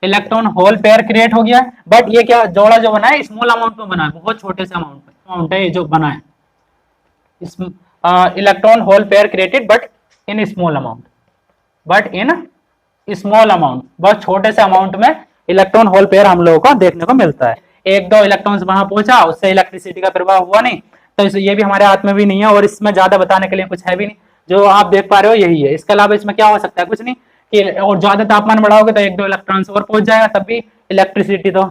इलेक्ट्रॉन होल पेयर क्रिएट हो गया। बट ये क्या जोड़ा जो बना है स्मॉल अमाउंट में बना है, बहुत छोटे से अमाउंट है ये जो बना है, electron hole pair created but in small amount, बहुत छोटे से अमाउंट में इलेक्ट्रॉन होल पेयर हम लोगों को देखने को मिलता है। एक दो इलेक्ट्रॉन्स वहां पहुंचा, उससे इलेक्ट्रिसिटी का प्रवाह हुआ नहीं, तो ये भी हमारे हाथ में भी नहीं है और इसमें ज्यादा बताने के लिए कुछ है भी नहीं। जो आप देख पा रहे हो यही है, इसके अलावा इसमें क्या हो सकता है, कुछ नहीं। कि और ज्यादा तापमान बढ़ाओगे तो एक दो इलेक्ट्रॉन्स और पहुंच जाएगा, तब भी इलेक्ट्रिसिटी तो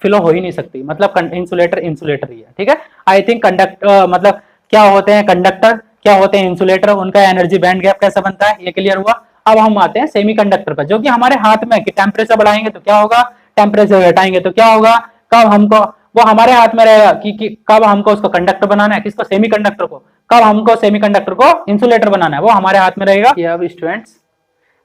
फ्लो हो ही नहीं सकती। मतलब इंसुलेटर इंसुलेटर ही है, ठीक है। आई थिंक मतलब क्या होते हैं कंडक्टर, क्या होते हैं इंसुलेटर, उनका एनर्जी बैंड गैप कैसा बनता है, ये क्लियर हुआ। अब हम आते हैं सेमीकंडक्टर पर, जो कि हमारे हाथ में, कि टेम्परेचर बढ़ाएंगे तो क्या होगा, टेम्परेचर घटाएंगे तो क्या होगा, कब हमको, वो हमारे हाथ में रहेगा कि कब हमको उसको कंडक्टर बनाना है, किसको, सेमीकंडक्टर को, कब हमको सेमीकंडक्टर को इंसुलेटर बनाना है, वो हमारे हाथ में रहेगा। ये अब स्टूडेंट्स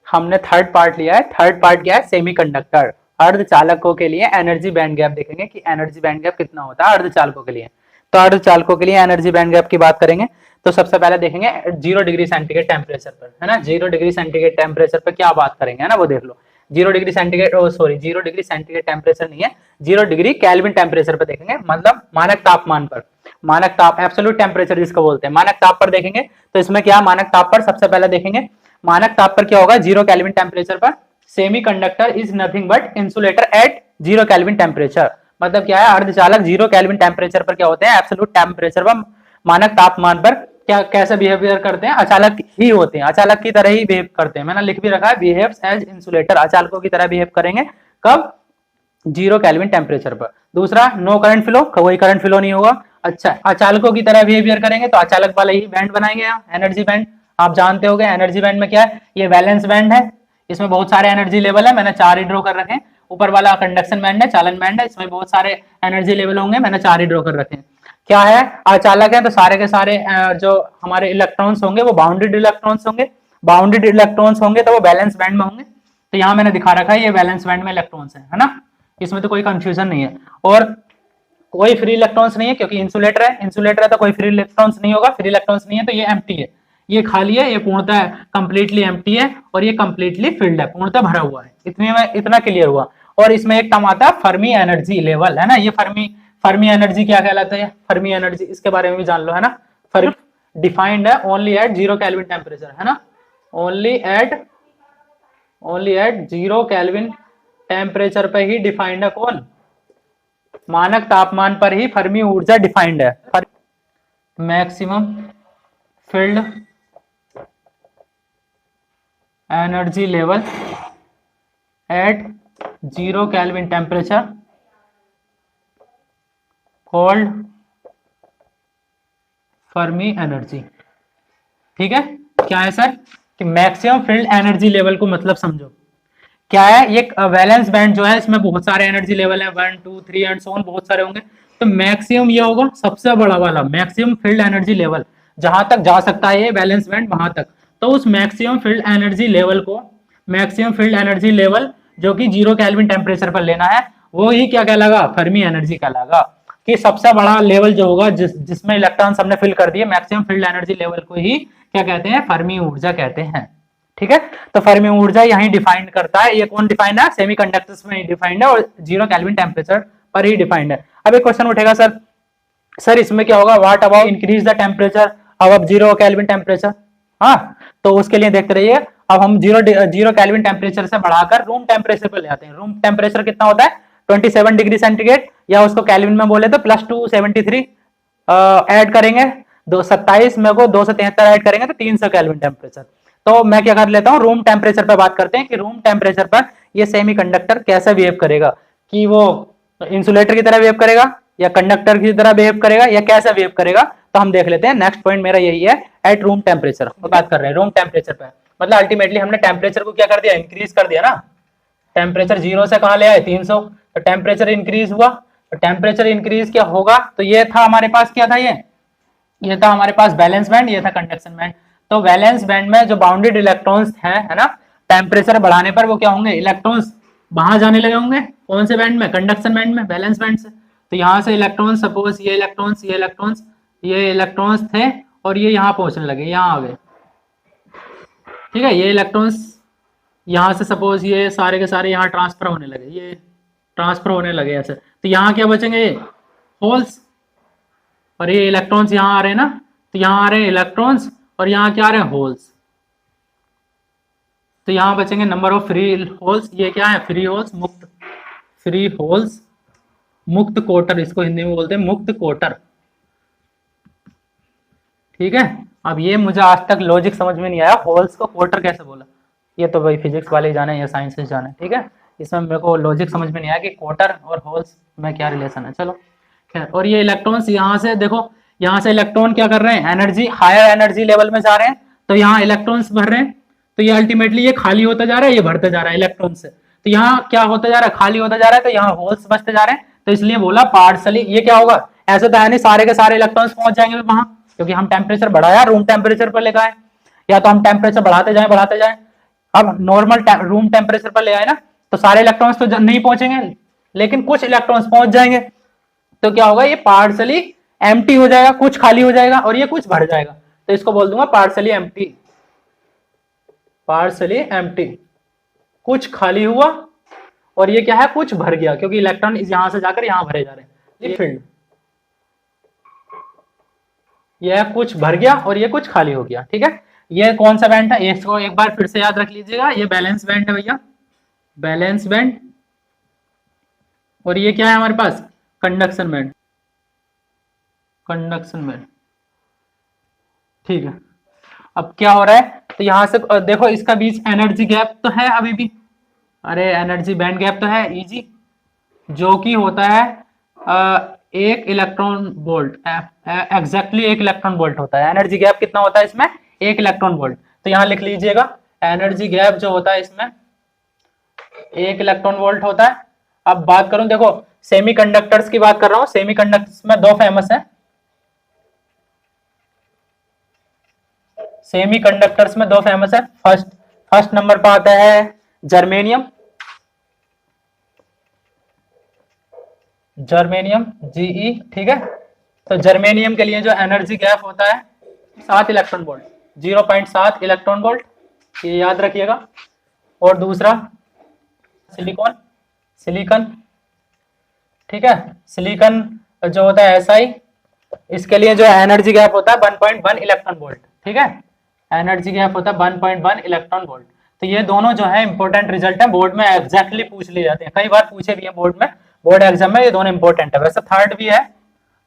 हमने थर्ड पार्ट लिया है। थर्ड पार्ट क्या है, सेमीकंडक्टर। अर्धचालकों के लिए एनर्जी बैंड गैप देखेंगे कि एनर्जी बैंड गैप कितना होता है अर्धचालकों के लिए। तो अर्धचालकों के लिए एनर्जी बैंड गैप की बात करेंगे तो सबसे पहले देखेंगे 0 डिग्री सेंटीग्रेड टेम्परेचर पर, है ना। 0 डिग्री सेंटीग्रेड टेम्परेचर पर क्या बात करेंगे, है ना, वो देख लो। 0 degree centigrade, sorry 0 degree centigrade temperature नहीं है, 0 डिग्री केल्विन टेम्परेचर पर देखेंगे, मतलब मानक तापमान पर। मानक ताप, एब्सोल्यूट टेम्परेचर जिसको बोलते हैं, मानक ताप पर देखेंगे। तो इसमें क्या, मानक ताप पर सबसे पहले देखेंगे, मानक ताप पर क्या होगा, 0 केल्विन टेम्परेचर पर semiconductor is nothing but insulator at 0 kelvin temperature. मतलब क्या है, अर्धचालक 0 केल्विन टेम्परेचर पर क्या होते हैं, एब्सोल्यूट टेम्परेचर पर, मानक तापमान पर क्या, कैसे बिहेवियर करते हैं, अचालक ही होते हैं, अचालक की तरह ही बिहेव करते हैं। मैंने लिख भी रखा है, बिहेव्स एज इंसुलेटर, अचालकों की तरह बिहेव करेंगे, कब, 0 केल्विन टेम्परेचर पर। दूसरा, नो करंट फ्लो, कोई करंट फ्लो नहीं होगा। अच्छा, अचालकों की तरह बिहेवियर करेंगे तो अचालक वाले ही बैंड बनाएंगे, एनर्जी बैंड। आप जानते होंगे एनर्जी बैंड में क्या है, ये वैलेंस बैंड है, इसमें बहुत सारे एनर्जी लेवल है, मैंने 4 ही ड्रॉ कर रखे हैं। ऊपर वाला कंडक्शन बैंड है, चालन बैंड है, इसमें बहुत सारे एनर्जी लेवल होंगे, मैंने 4 ही ड्रॉ कर रखे हैं। क्या है, अचालक है तो सारे के सारे जो हमारे इलेक्ट्रॉन्स होंगे वो बाउंडेड इलेक्ट्रॉन्स होंगे, बाउंडेड इलेक्ट्रॉन्स होंगे तो वो बैलेंस बैंड में होंगे। तो यहाँ मैंने दिखा रखा है ये बैलेंस बैंड में इलेक्ट्रॉन्स है ना, इसमें तो कोई कंफ्यूजन नहीं है। और कोई फ्री इलेक्ट्रॉन्स नहीं है क्योंकि इंसुलेटर है, इंसुलेटर है तो कोई फ्री इलेक्ट्रॉन्स नहीं होगा, फ्री इलेक्ट्रॉन्स नहीं है तो ये एम्प्टी है, ये खाली है, ये पूर्णतः कंप्लीटली एम्प्टी है, और ये कंप्लीटली फिल्ड है, पूर्णतः भरा हुआ है। इतने में इतना क्लियर हुआ। और इसमें एक टर्म आता है फर्मी एनर्जी लेवल, है ना। ये फर्मी एनर्जी क्या कहलाता है, फर्मी एनर्जी, इसके बारे में भी जान लो, है ना। फर्मी डिफाइंड है ओनली एट 0 केल्विन टेम्परेचर, है ना, ओनली एट 0 केल्विन टेम्परेचर पे ही डिफाइंड है। कौन, मानक तापमान पर ही फर्मी ऊर्जा डिफाइंड है। Maximum field energy level at 0 kelvin temperature called Fermi energy. ठीक है, क्या है सर, कि मैक्सिमम फील्ड एनर्जी लेवल को मतलब समझो क्या है। ये वैलेंस बैंड जो है इसमें बहुत सारे एनर्जी लेवल है, 1 2 3 एंड सो ऑन, बहुत सारे होंगे। तो मैक्सिमम ये होगा सबसे बड़ा वाला, मैक्सिमम फील्ड एनर्जी लेवल, जहां तक जा सकता है ये वैलेंस बैंड वहां तक। तो उस मैक्सिमम फील्ड एनर्जी लेवल को, मैक्सिमम फील्ड एनर्जी लेवल जो कि 0 केल्विन टेम्परेचर पर लेना है, वो ही क्या कहलागा, फर्मी एनर्जी कहलागा। कि सबसे बड़ा लेवल जो होगा जिसमें इलेक्ट्रॉन हमने फिल कर दिए, मैक्सिमम फील्ड एनर्जी लेवल को ही क्या कहते हैं, फर्मी ऊर्जा कहते हैं। ठीक है, तो फर्मी ऊर्जा यही डिफाइन करता है। ये कौन डिफाइंड है, सेमीकंडक्टर्स में डिफाइंड है और 0 केल्विन टेम्परेचर पर ही डिफाइंड है। अब एक क्वेश्चन उठेगा, सर इसमें क्या होगा, what about increase the temperature अब 0 केल्विन टेम्परेचर। हाँ, तो उसके लिए देखते रहिए। अब हम 0 केल्विन टेम्परेचर से बढ़ाकर रूम टेम्परेचर पे ले आते हैं। रूम टेम्परेचर कितना होता है, 27 डिग्री सेंटीग्रेड, या उसको केल्विन में बोले तो +273 ऐड करेंगे, 227 में को 2 से 73 ऐड करेंगे तो 300 केल्विन टेम्परेचर। तो मैं क्या कर लेता हूँ, रूम टेम्परेचर पर बात करते हैं कि रूम टेम्परेचर पर ये सेमीकंडक्टर कैसे बिहेव करेगा, कि वो इंसुलेटर की तरह बिहेव करेगा या कंडक्टर की तरह बिहेव करेगा या कैसे बिहेव करेगा। तो हम देख लेते हैं, नेक्स्ट पॉइंट मेरा यही है, एट रूम टेम्परेचर बात कर रहे हैं, रूम टेम्परेचर पर। मतलब अल्टीमेटली हमने टेम्परेचर को क्या कर दिया, इंक्रीज कर दिया ना। टेम्परेचर 0 से कहां ले आए, 300, तो टेम्परेचर इंक्रीज हुआ। तो टेम्परेचर इंक्रीज क्या होगा, तो ये था हमारे पास, क्या था ये था हमारे पास बैलेंस बैंड, ये था कंडक्शन बैंड। तो बैलेंस बैंड में जो बाउंडेड इलेक्ट्रॉन्स हैं, है ना, टेम्परेचर बढ़ाने पर वो क्या होंगे, इलेक्ट्रॉन्स बाहर जाने लगे होंगे। कौन से बैंड में, कंडक्शन बैंड में, बैलेंस बैंड से। तो यहाँ से इलेक्ट्रॉन्स, सपोज ये इलेक्ट्रॉन्स थे और ये यहाँ पहुंचने लगे, यहाँ आ गए। ठीक है, ये इलेक्ट्रॉन्स यहाँ से सपोज ये सारे के सारे यहाँ ट्रांसफर होने लगे, ये ट्रांसफर होने लगे ऐसे। तो यहाँ क्या बचेंगे, होल्स, और ये इलेक्ट्रॉन्स यहाँ आ रहे हैं ना, तो यहाँ आ रहे हैं इलेक्ट्रॉन्स और यहाँ क्या आ रहे हैं, होल्स। तो यहाँ बचेंगे नंबर ऑफ फ्री होल्स, ये क्या है, फ्री होल्स, मुक्त फ्री होल्स मुक्त कोटर, इसको हिंदी में बोलते हैं मुक्त कोटर। ठीक है, अब ये मुझे आज तक लॉजिक समझ में नहीं आया, होल्स को कोटर कैसे बोला। ये तो भाई फिजिक्स वाले ही जाने या साइंस से जाने। ठीक है, इसमें मेरे को लॉजिक समझ में नहीं आया कि कोटर और होल्स में क्या रिलेशन है। चलो खैर, और ये इलेक्ट्रॉन्स यहाँ से देखो, यहाँ से इलेक्ट्रॉन क्या कर रहे हैं, एनर्जी, हायर एनर्जी लेवल में जा रहे हैं, तो यहाँ इलेक्ट्रॉन्स भर रहे हैं, तो ये अल्टीमेटली ये खाली होता जा रहा है, ये भरते जा रहा है इलेक्ट्रॉन से, तो यहाँ क्या होता जा रहा है, खाली होता जा रहा है, तो यहाँ होल्स बचते जा रहे हैं, तो इसलिए बोला पार्शली। ये क्या होगा, ऐसा तो है नहीं सारे के सारे इलेक्ट्रॉन्स पहुंच जाएंगे वहां, क्योंकि हम टेम्परेचर बढ़ाया, रूम टेम्परेचर पर लेकर आए, या तो हम टेम्परेचर बढ़ाते जाए, अब नॉर्मल रूम टेम्परेचर पर ले आए ना, तो सारे इलेक्ट्रॉन्स तो नहीं पहुंचेंगे, लेकिन कुछ इलेक्ट्रॉन्स पहुंच जाएंगे, तो क्या होगा, ये पार्शली एम्प्टी हो जाएगा, कुछ खाली हो जाएगा और ये कुछ भर जाएगा, तो इसको बोल दूंगा पार्शली एम्प्टी। पार्शली एम्प्टी, कुछ खाली हुआ और ये क्या है, कुछ भर गया, क्योंकि इलेक्ट्रॉन यहां से जाकर यहां भरे जा रहे हैं। ये फील्ड, ये कुछ भर गया और ये कुछ खाली हो गया। ठीक है, ये कौन सा बैंड है, इसको एक बार फिर से याद रख लीजिएगा, ये बैलेंस बैंड है भैया, बैलेंस बैंड, और ये क्या है हमारे पास, कंडक्शन बैंड, कंडक्शन बैंड। ठीक है, अब क्या हो रहा है, तो यहां से देखो इसका बीच एनर्जी गैप तो है अभी भी, अरे एनर्जी बैंड गैप तो है इजी, जो कि होता है एक इलेक्ट्रॉन वोल्ट, एग्जैक्टली एक इलेक्ट्रॉन वोल्ट होता है। एनर्जी गैप कितना होता है इसमें, एक इलेक्ट्रॉन वोल्ट, तो यहां लिख लीजिएगा एनर्जी गैप जो होता है इसमें एक इलेक्ट्रॉन वोल्ट होता है। अब बात करूं, देखो सेमीकंडक्टर्स की बात कर रहा हूं, सेमीकंडक्टर्स में दो फेमस है, सेमीकंडक्टर्स में दो फेमस है, फर्स्ट नंबर पर आता है जर्मेनियम, जर्मेनियम जीई। ठीक है, तो जर्मेनियम के लिए जो एनर्जी गैप होता है 7 इलेक्ट्रॉन वोल्ट, 0.7 इलेक्ट्रॉन वोल्ट, ये याद रखिएगा। और दूसरा सिलिकॉन, सिलिकॉन, ठीक है, सिलिकॉन जो होता है SI, इसके लिए जो एनर्जी गैप होता है 1.1 इलेक्ट्रॉन वोल्ट। ठीक है, एनर्जी गैप होता है 1.1 इलेक्ट्रॉन वोल्ट। तो ये दोनों जो है इंपॉर्टेंट रिजल्ट है, बोर्ड में एग्जैक्टली पूछ लिए जाते हैं, कई बार पूछे भी है बोर्ड में, बोर्ड एग्जाम में ये दोनों इंपॉर्टेंट है। वैसे थर्ड भी है,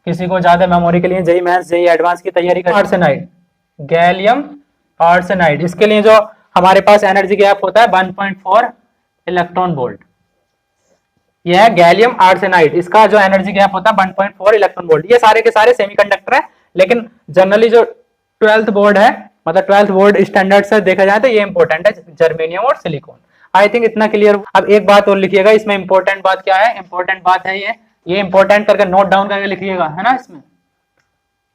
किसी को ज्यादा मेमोरी के लिए, जेई मेंस जेई एडवांस की तैयारी कर, आर्सेनाइड, गैलियम आर्सेनाइड, इसके लिए जो हमारे पास एनर्जी गैप होता है 1.4 इलेक्ट्रॉन वोल्ट, यह है गैलियम आर्सेनाइड, इसका जो एनर्जी गैप होता है 1.4 इलेक्ट्रॉन वोल्ट। ये सारे के सारे सेमीकंडक्टर है, लेकिन जनरली जो 12th बोर्ड है, मतलब 12th बोर्ड स्टैंडर्ड से देखा जाए तो ये इंपॉर्टेंट है, जर्मेनियम और सिलिकॉन। आई थिंक इतना क्लियर। अब एक बात और लिखिएगा, इसमें इंपॉर्टेंट बात क्या है, इंपॉर्टेंट बात है ये इंपॉर्टेंट करके नोट डाउन करके लिखिएगा, है ना, इसमें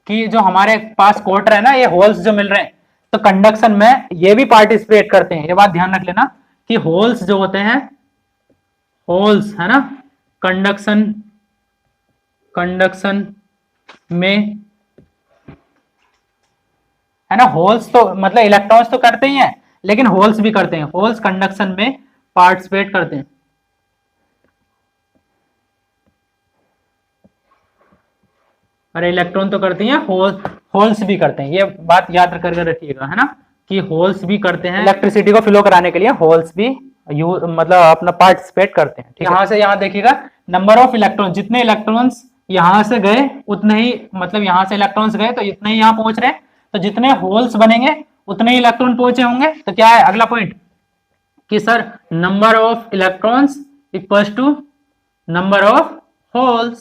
कि जो हमारे पास कोटर है ना, ये होल्स जो मिल रहे हैं, तो कंडक्शन में ये भी पार्टिसिपेट करते हैं, ये बात ध्यान रख लेना कि होल्स जो होते हैं, होल्स है ना, कंडक्शन, कंडक्शन में है ना, होल्स तो मतलब इलेक्ट्रॉन्स तो करते ही हैं, लेकिन होल्स भी करते हैं, होल्स कंडक्शन में पार्टिसिपेट करते हैं। अरे इलेक्ट्रॉन तो करती हैं, होल्स भी करते हैं, ये बात याद कर रखिएगा, है ना, कि होल्स भी करते हैं, इलेक्ट्रिसिटी को फ्लो कराने के लिए होल्स भी मतलब अपना पार्टिसिपेट करते हैं। यहाँ से यहाँ देखिएगा, नंबर ऑफ इलेक्ट्रॉन, जितने इलेक्ट्रॉन्स यहाँ से गए उतने ही, मतलब यहाँ से इलेक्ट्रॉन्स गए तो इतने ही यहाँ पहुंच रहे हैं, तो जितने होल्स बनेंगे उतने ही इलेक्ट्रॉन पहुंचे होंगे। तो क्या है अगला पॉइंट कि sir number of electrons equals to number of holes,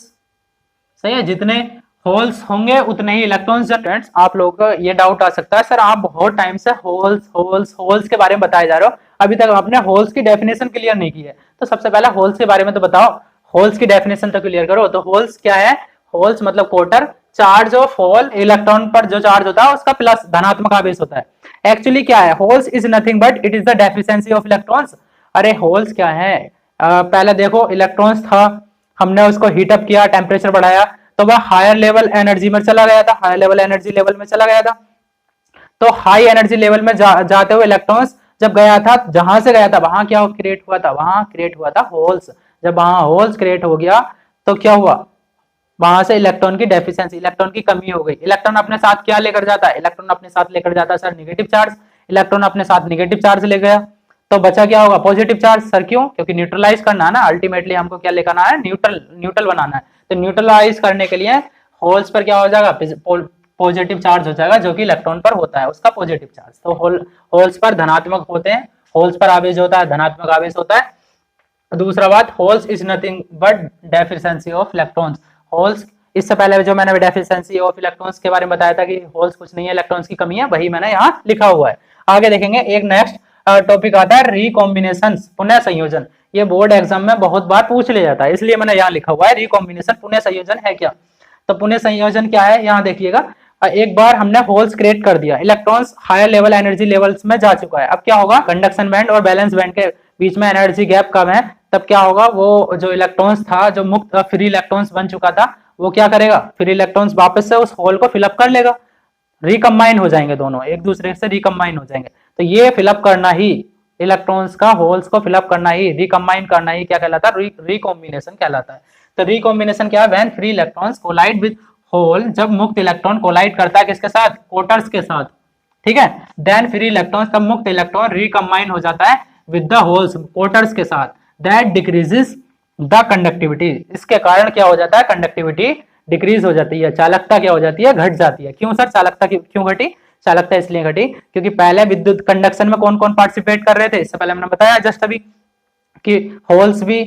सही है, जितने होल्स होंगे उतने ही इलेक्ट्रॉन्स। फ्रेंड्स आप लोगों को ये डाउट आ सकता है, सर आप बहुत टाइम से होल्स होल्स होल्स के बारे में बताए जा रहे हो, अभी तक आपने होल्स की डेफिनेशन क्लियर नहीं की है। तो सबसे पहले होल्स के बारे में तो बताओ, होल्स की डेफिनेशन तो क्लियर करो। तो होल्स क्या है, होल्स मतलब कोटर, चार्ज ऑफ होल, इलेक्ट्रॉन पर जो चार्ज होता है उसका प्लस धनात्मक आवेश होता है। एक्चुअली क्या है, holes is nothing but it is the deficiency of electrons. अरे होल्स क्या है, पहले देखो इलेक्ट्रॉन्स था, हमने उसको हीटअप किया, टेम्परेचर बढ़ाया, तो वह हायर लेवल एनर्जी में चला गया था, हायर लेवल एनर्जी लेवल में चला गया था। तो हाई एनर्जी लेवल में जाते हुए इलेक्ट्रॉन्स जब गया था, जहां से गया था वहां क्या क्रिएट हुआ था, वहां क्रिएट हुआ था होल्स। जब वहां होल्स क्रिएट हो गया तो क्या हुआ, वहां से इलेक्ट्रॉन की डेफिशिएंसी, इलेक्ट्रॉन की कमी हो गई। इलेक्ट्रॉन अपने साथ क्या लेकर जाता है, इलेक्ट्रॉन अपने साथ लेकर जाता है सर नेगेटिव चार्ज, इलेक्ट्रॉन अपने साथ नेगेटिव चार्ज ले गया, तो बचा क्या होगा, पॉजिटिव चार्ज। सर क्यों? क्योंकि न्यूट्रलाइज करना है ना, अल्टीमेटली हमको क्या लेकर है, न्यूट्रल बनाना है। तो न्यूट्रलाइज करने के लिए होल्स पर क्या हो जाएगा, पॉजिटिव चार्ज हो जाएगा, जो कि इलेक्ट्रॉन पर होता है उसका पॉजिटिव चार्ज। तो होल्स पर धनात्मक होते हैं, होल्स पर आवेश होता है, धनात्मक आवेश होता है। दूसरा बात, holes is nothing but deficiency of electrons. Holes, इससे पहले जो मैंने डेफिशिएंसी ऑफ इलेक्ट्रॉन्स के बारे में बताया था कि होल्स कुछ नहीं है, इलेक्ट्रॉन्स की कमी है, वही मैंने यहाँ लिखा हुआ है। आगे देखेंगे, एक नेक्स्ट टॉपिक आता है रिकॉम्बिनेशन, पुनः संयोजन। ये बोर्ड एग्जाम में बहुत बार पूछ लिया जाता है, इसलिए मैंने यहाँ लिखा हुआ है रिकॉम्बिनेशन, पुनः संयोजन है क्या। तो पुनः संयोजन क्या है, यहाँ देखिएगा, एक बार हमने होल्स क्रिएट कर दिया, electrons higher level energy levels में जा चुका है, अब क्या होगा, कंडक्शन बैंड और बैलेंस बैंड के बीच में एनर्जी गैप कम है, तब क्या होगा, वो जो इलेक्ट्रॉन्स था, जो मुक्त फ्री इलेक्ट्रॉन्स बन चुका था, वो क्या करेगा, फ्री इलेक्ट्रॉन्स वापस से उस होल को फिलअप कर लेगा, रिकम्बाइन हो जाएंगे, दोनों एक दूसरे से रिकम्बाइन हो जाएंगे। तो ये फिलअप करना ही, इलेक्ट्रॉन्स का होल्स को फिलअप करना ही, रिकम्बाइन करना ही क्या कहलाता है, रिकॉम्बिनेशन कहलाता है। तो रिकॉम्बिनेशन क्या है, when free electrons collide with hole, जब मुक्त इलेक्ट्रॉन कोलाइड करता है किसके साथ, कोटर्स के साथ, ठीक है, देन फ्री इलेक्ट्रॉन, तब मुक्त इलेक्ट्रॉन रिकम्बाइन हो जाता है विद द होल्स, कोटर्स के साथ, दैट डिक्रीजेस द कंडक्टिविटी, इसके कारण क्या हो जाता है, कंडक्टिविटी डिक्रीज हो जाती है, चालकता क्या हो जाती है, घट जाती है। क्यों सर, चालकता क्यों घटी, चालकता इसलिए घटी क्योंकि पहले विद्युत कंडक्शन में कौन कौन पार्टिसिपेट कर रहे थे, इससे पहले मैंने बताया जस्ट अभी कि होल्स भी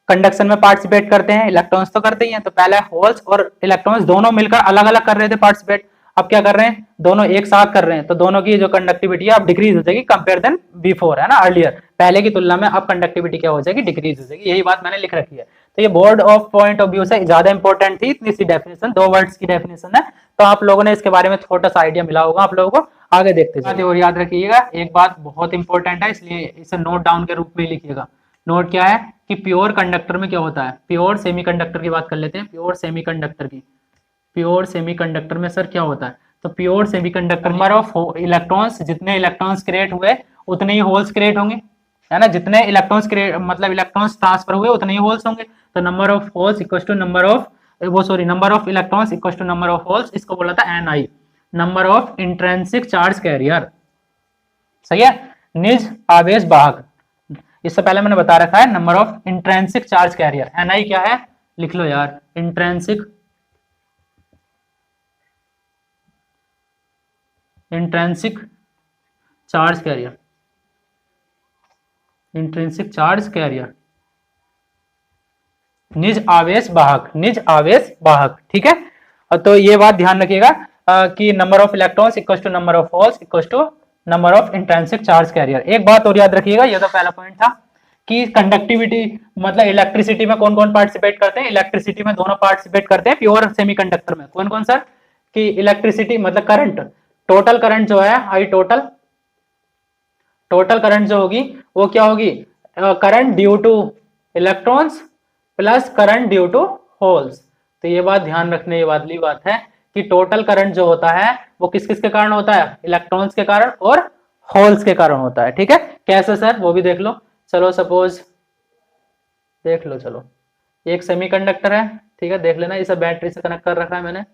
कंडक्शन में पार्टिसिपेट करते हैं, इलेक्ट्रॉन्स तो करते ही हैं। तो पहले होल्स और इलेक्ट्रॉन्स दोनों मिलकर अलग अलग कर रहे थे पार्टिसिपेट, अब क्या कर रहे हैं, दोनों एक साथ कर रहे हैं, तो दोनों की जो कंडक्टिविटी है अब डिक्रीज हो जाएगी कंपेयर देन बिफोर, है ना, अर्लियर, पहले की तुलना में अब कंडक्टिविटी क्या हो जाएगी, डिक्रीज हो जाएगी। यही बात मैंने लिख रखी है। तो ये board of point of view से ज्यादा इंपॉर्टेंट थी, इतनी सी डेफिनेशन, 2 वर्ड्स की डेफिनेशन है, तो आप लोगों ने इसके बारे में छोटा सा आइडिया मिला होगा आप लोगों को। आगे देखते हैं और याद रखिएगा, एक बात बहुत इंपॉर्टेंट है, इसलिए इसे नोट डाउन के रूप में लिखिएगा। नोट क्या है कि प्योर कंडक्टर में क्या होता है, प्योर सेमीकंडक्टर की बात कर लेते हैं, प्योर सेमीकंडक्टर की, प्योर सेमीकंडक्टर में सर क्या होता है, तो pure semiconductor number of electrons, जितने इलेक्ट्रॉन्स क्रिएट हुए उतने ही होल्स क्रिएट होंगे, है ना, जितने इलेक्ट्रॉन्स क्रिएट मतलब इलेक्ट्रॉन्स ट्रांसफर हुए उतने ही होल्स होंगे। तो number of holes equal to number of number of electrons equal to number of holes, इसको बोला था Ni, number of intrinsic charge carrier, सही है, निज आवेश वाहक। इससे पहले मैंने बता रखा है number of intrinsic charge career, Ni क्या है, लिख लो यार, intrinsic charge career, intrinsic charge career, निज आवेश वाहक, निज आवेश वाहक, ठीक है। तो ये बात ध्यान रखिएगा कि number of electrons equal to number of holes equal to number of intrinsic charge carrier. एक बात और याद रखिएगा, ये तो पहला पॉइंट था कि कंडक्टिविटी मतलब इलेक्ट्रिसिटी में कौन कौन पार्टिसिपेट करते हैं, इलेक्ट्रिसिटी में दोनों पार्टिसिपेट करते हैं प्योर सेमीकंडक्टर में, कौन कौन सर, कि इलेक्ट्रिसिटी मतलब करंट, टोटल करंट जो है, आई टोटल करंट जो होगी वो क्या होगी, current due to electrons plus current due to holes. तो ये बात ध्यान रखने वाली बात है कि टोटल करंट जो होता है वो किस किस के कारण होता है, इलेक्ट्रॉन्स के कारण और होल्स के कारण होता है, ठीक है। कैसे सर, वो भी देख लो। चलो सपोज देख लो, चलो एक सेमीकंडक्टर है, ठीक है, देख लेना, इसे बैटरी से कनेक्ट कर रखा है मैंने,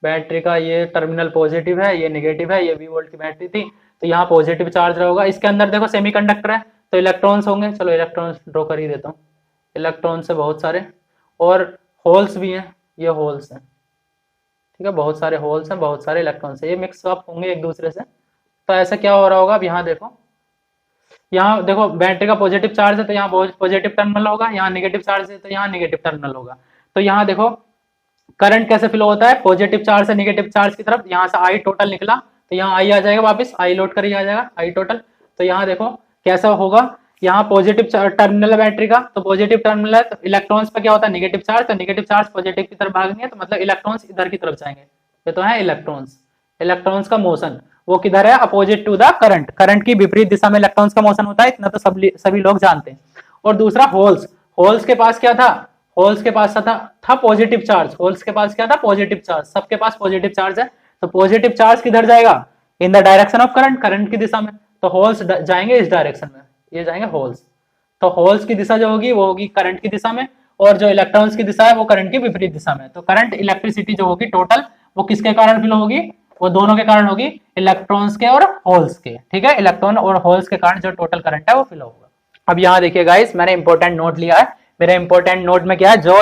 बैटरी का ये टर्मिनल पॉजिटिव है, ये नेगेटिव है, ये 20 वोल्ट की बैटरी थी, तो यहाँ पॉजिटिव चार्ज रहेगा, इसके अंदर देखो सेमीकंडक्टर है तो इलेक्ट्रॉन्स होंगे, चलो इलेक्ट्रॉन्स ड्रॉ कर ही देता हूँ, इलेक्ट्रॉन्स है बहुत सारे और होल्स भी हैं, ये होल्स हैं, ठीक है, बहुत सारे होल्स हैं, बहुत सारे इलेक्ट्रॉन्स हैं, ये मिक्स अप होंगे एक दूसरे से। तो ऐसा क्या हो रहा होगा, अब यहाँ देखो बैटरी का पॉजिटिव चार्ज है तो यहाँ पॉजिटिव टर्मिनल होगा, यहाँ नेगेटिव चार्ज है तो यहाँ नेगेटिव टर्मिनल होगा। तो यहाँ देखो करंट कैसे फ्लो होता है, पॉजिटिव चार्ज से नेगेटिव चार्ज की तरफ, यहाँ से आई टोटल निकला तो यहाँ आई आ जाएगा, वापस आई लोड कर ही आ जाएगा, आई टोटल। तो यहाँ देखो कैसा होगा, यहाँ पॉजिटिव टर्मिनल है बैटरी का, तो पॉजिटिव टर्मिनल है तो इलेक्ट्रॉन्स पे क्या होता है, नेगेटिव चार्ज, तो नेगेटिव चार्ज पॉजिटिव की तरफ भागेंगे तो मतलब इलेक्ट्रॉन्स इधर की तरफ जाएंगे, ये तो है इलेक्ट्रॉन्स का मोशन वो किधर है, opposite to the current, current की विपरीत दिशा में इलेक्ट्रॉन्स का मोशन होता है, इतना तो सभी लोग जानते हैं। और दूसरा होल्स के पास क्या था, होल्स के पास था पॉजिटिव चार्ज, होल्स के पास क्या था, पॉजिटिव चार्ज, सबके पास पॉजिटिव चार्ज है, तो पॉजिटिव चार्ज किधर जाएगा, in the direction of current, current की दिशा में, तो होल्स जाएंगे इस डायरेक्शन में, ये जाएंगे होल्स, तो होल्स की दिशा जो होगी वो होगी करंट की दिशा में, और जो इलेक्ट्रॉन्स की दिशा है वो करंट की विपरीत दिशा में। तो करंट इलेक्ट्रिसिटी जो होगी टोटल वो किसके कारण फ्लो होगी, वो दोनों के कारण होगी, इलेक्ट्रॉन्स के और होल्स के, ठीक है, इलेक्ट्रॉन और होल्स के कारण जो टोटल करंट है वो फ्लो होगा। अब यहाँ देखिए गाइस, मैंने इंपॉर्टेंट नोट लिया है। मेरे इंपॉर्टेंट नोट में क्या है, जो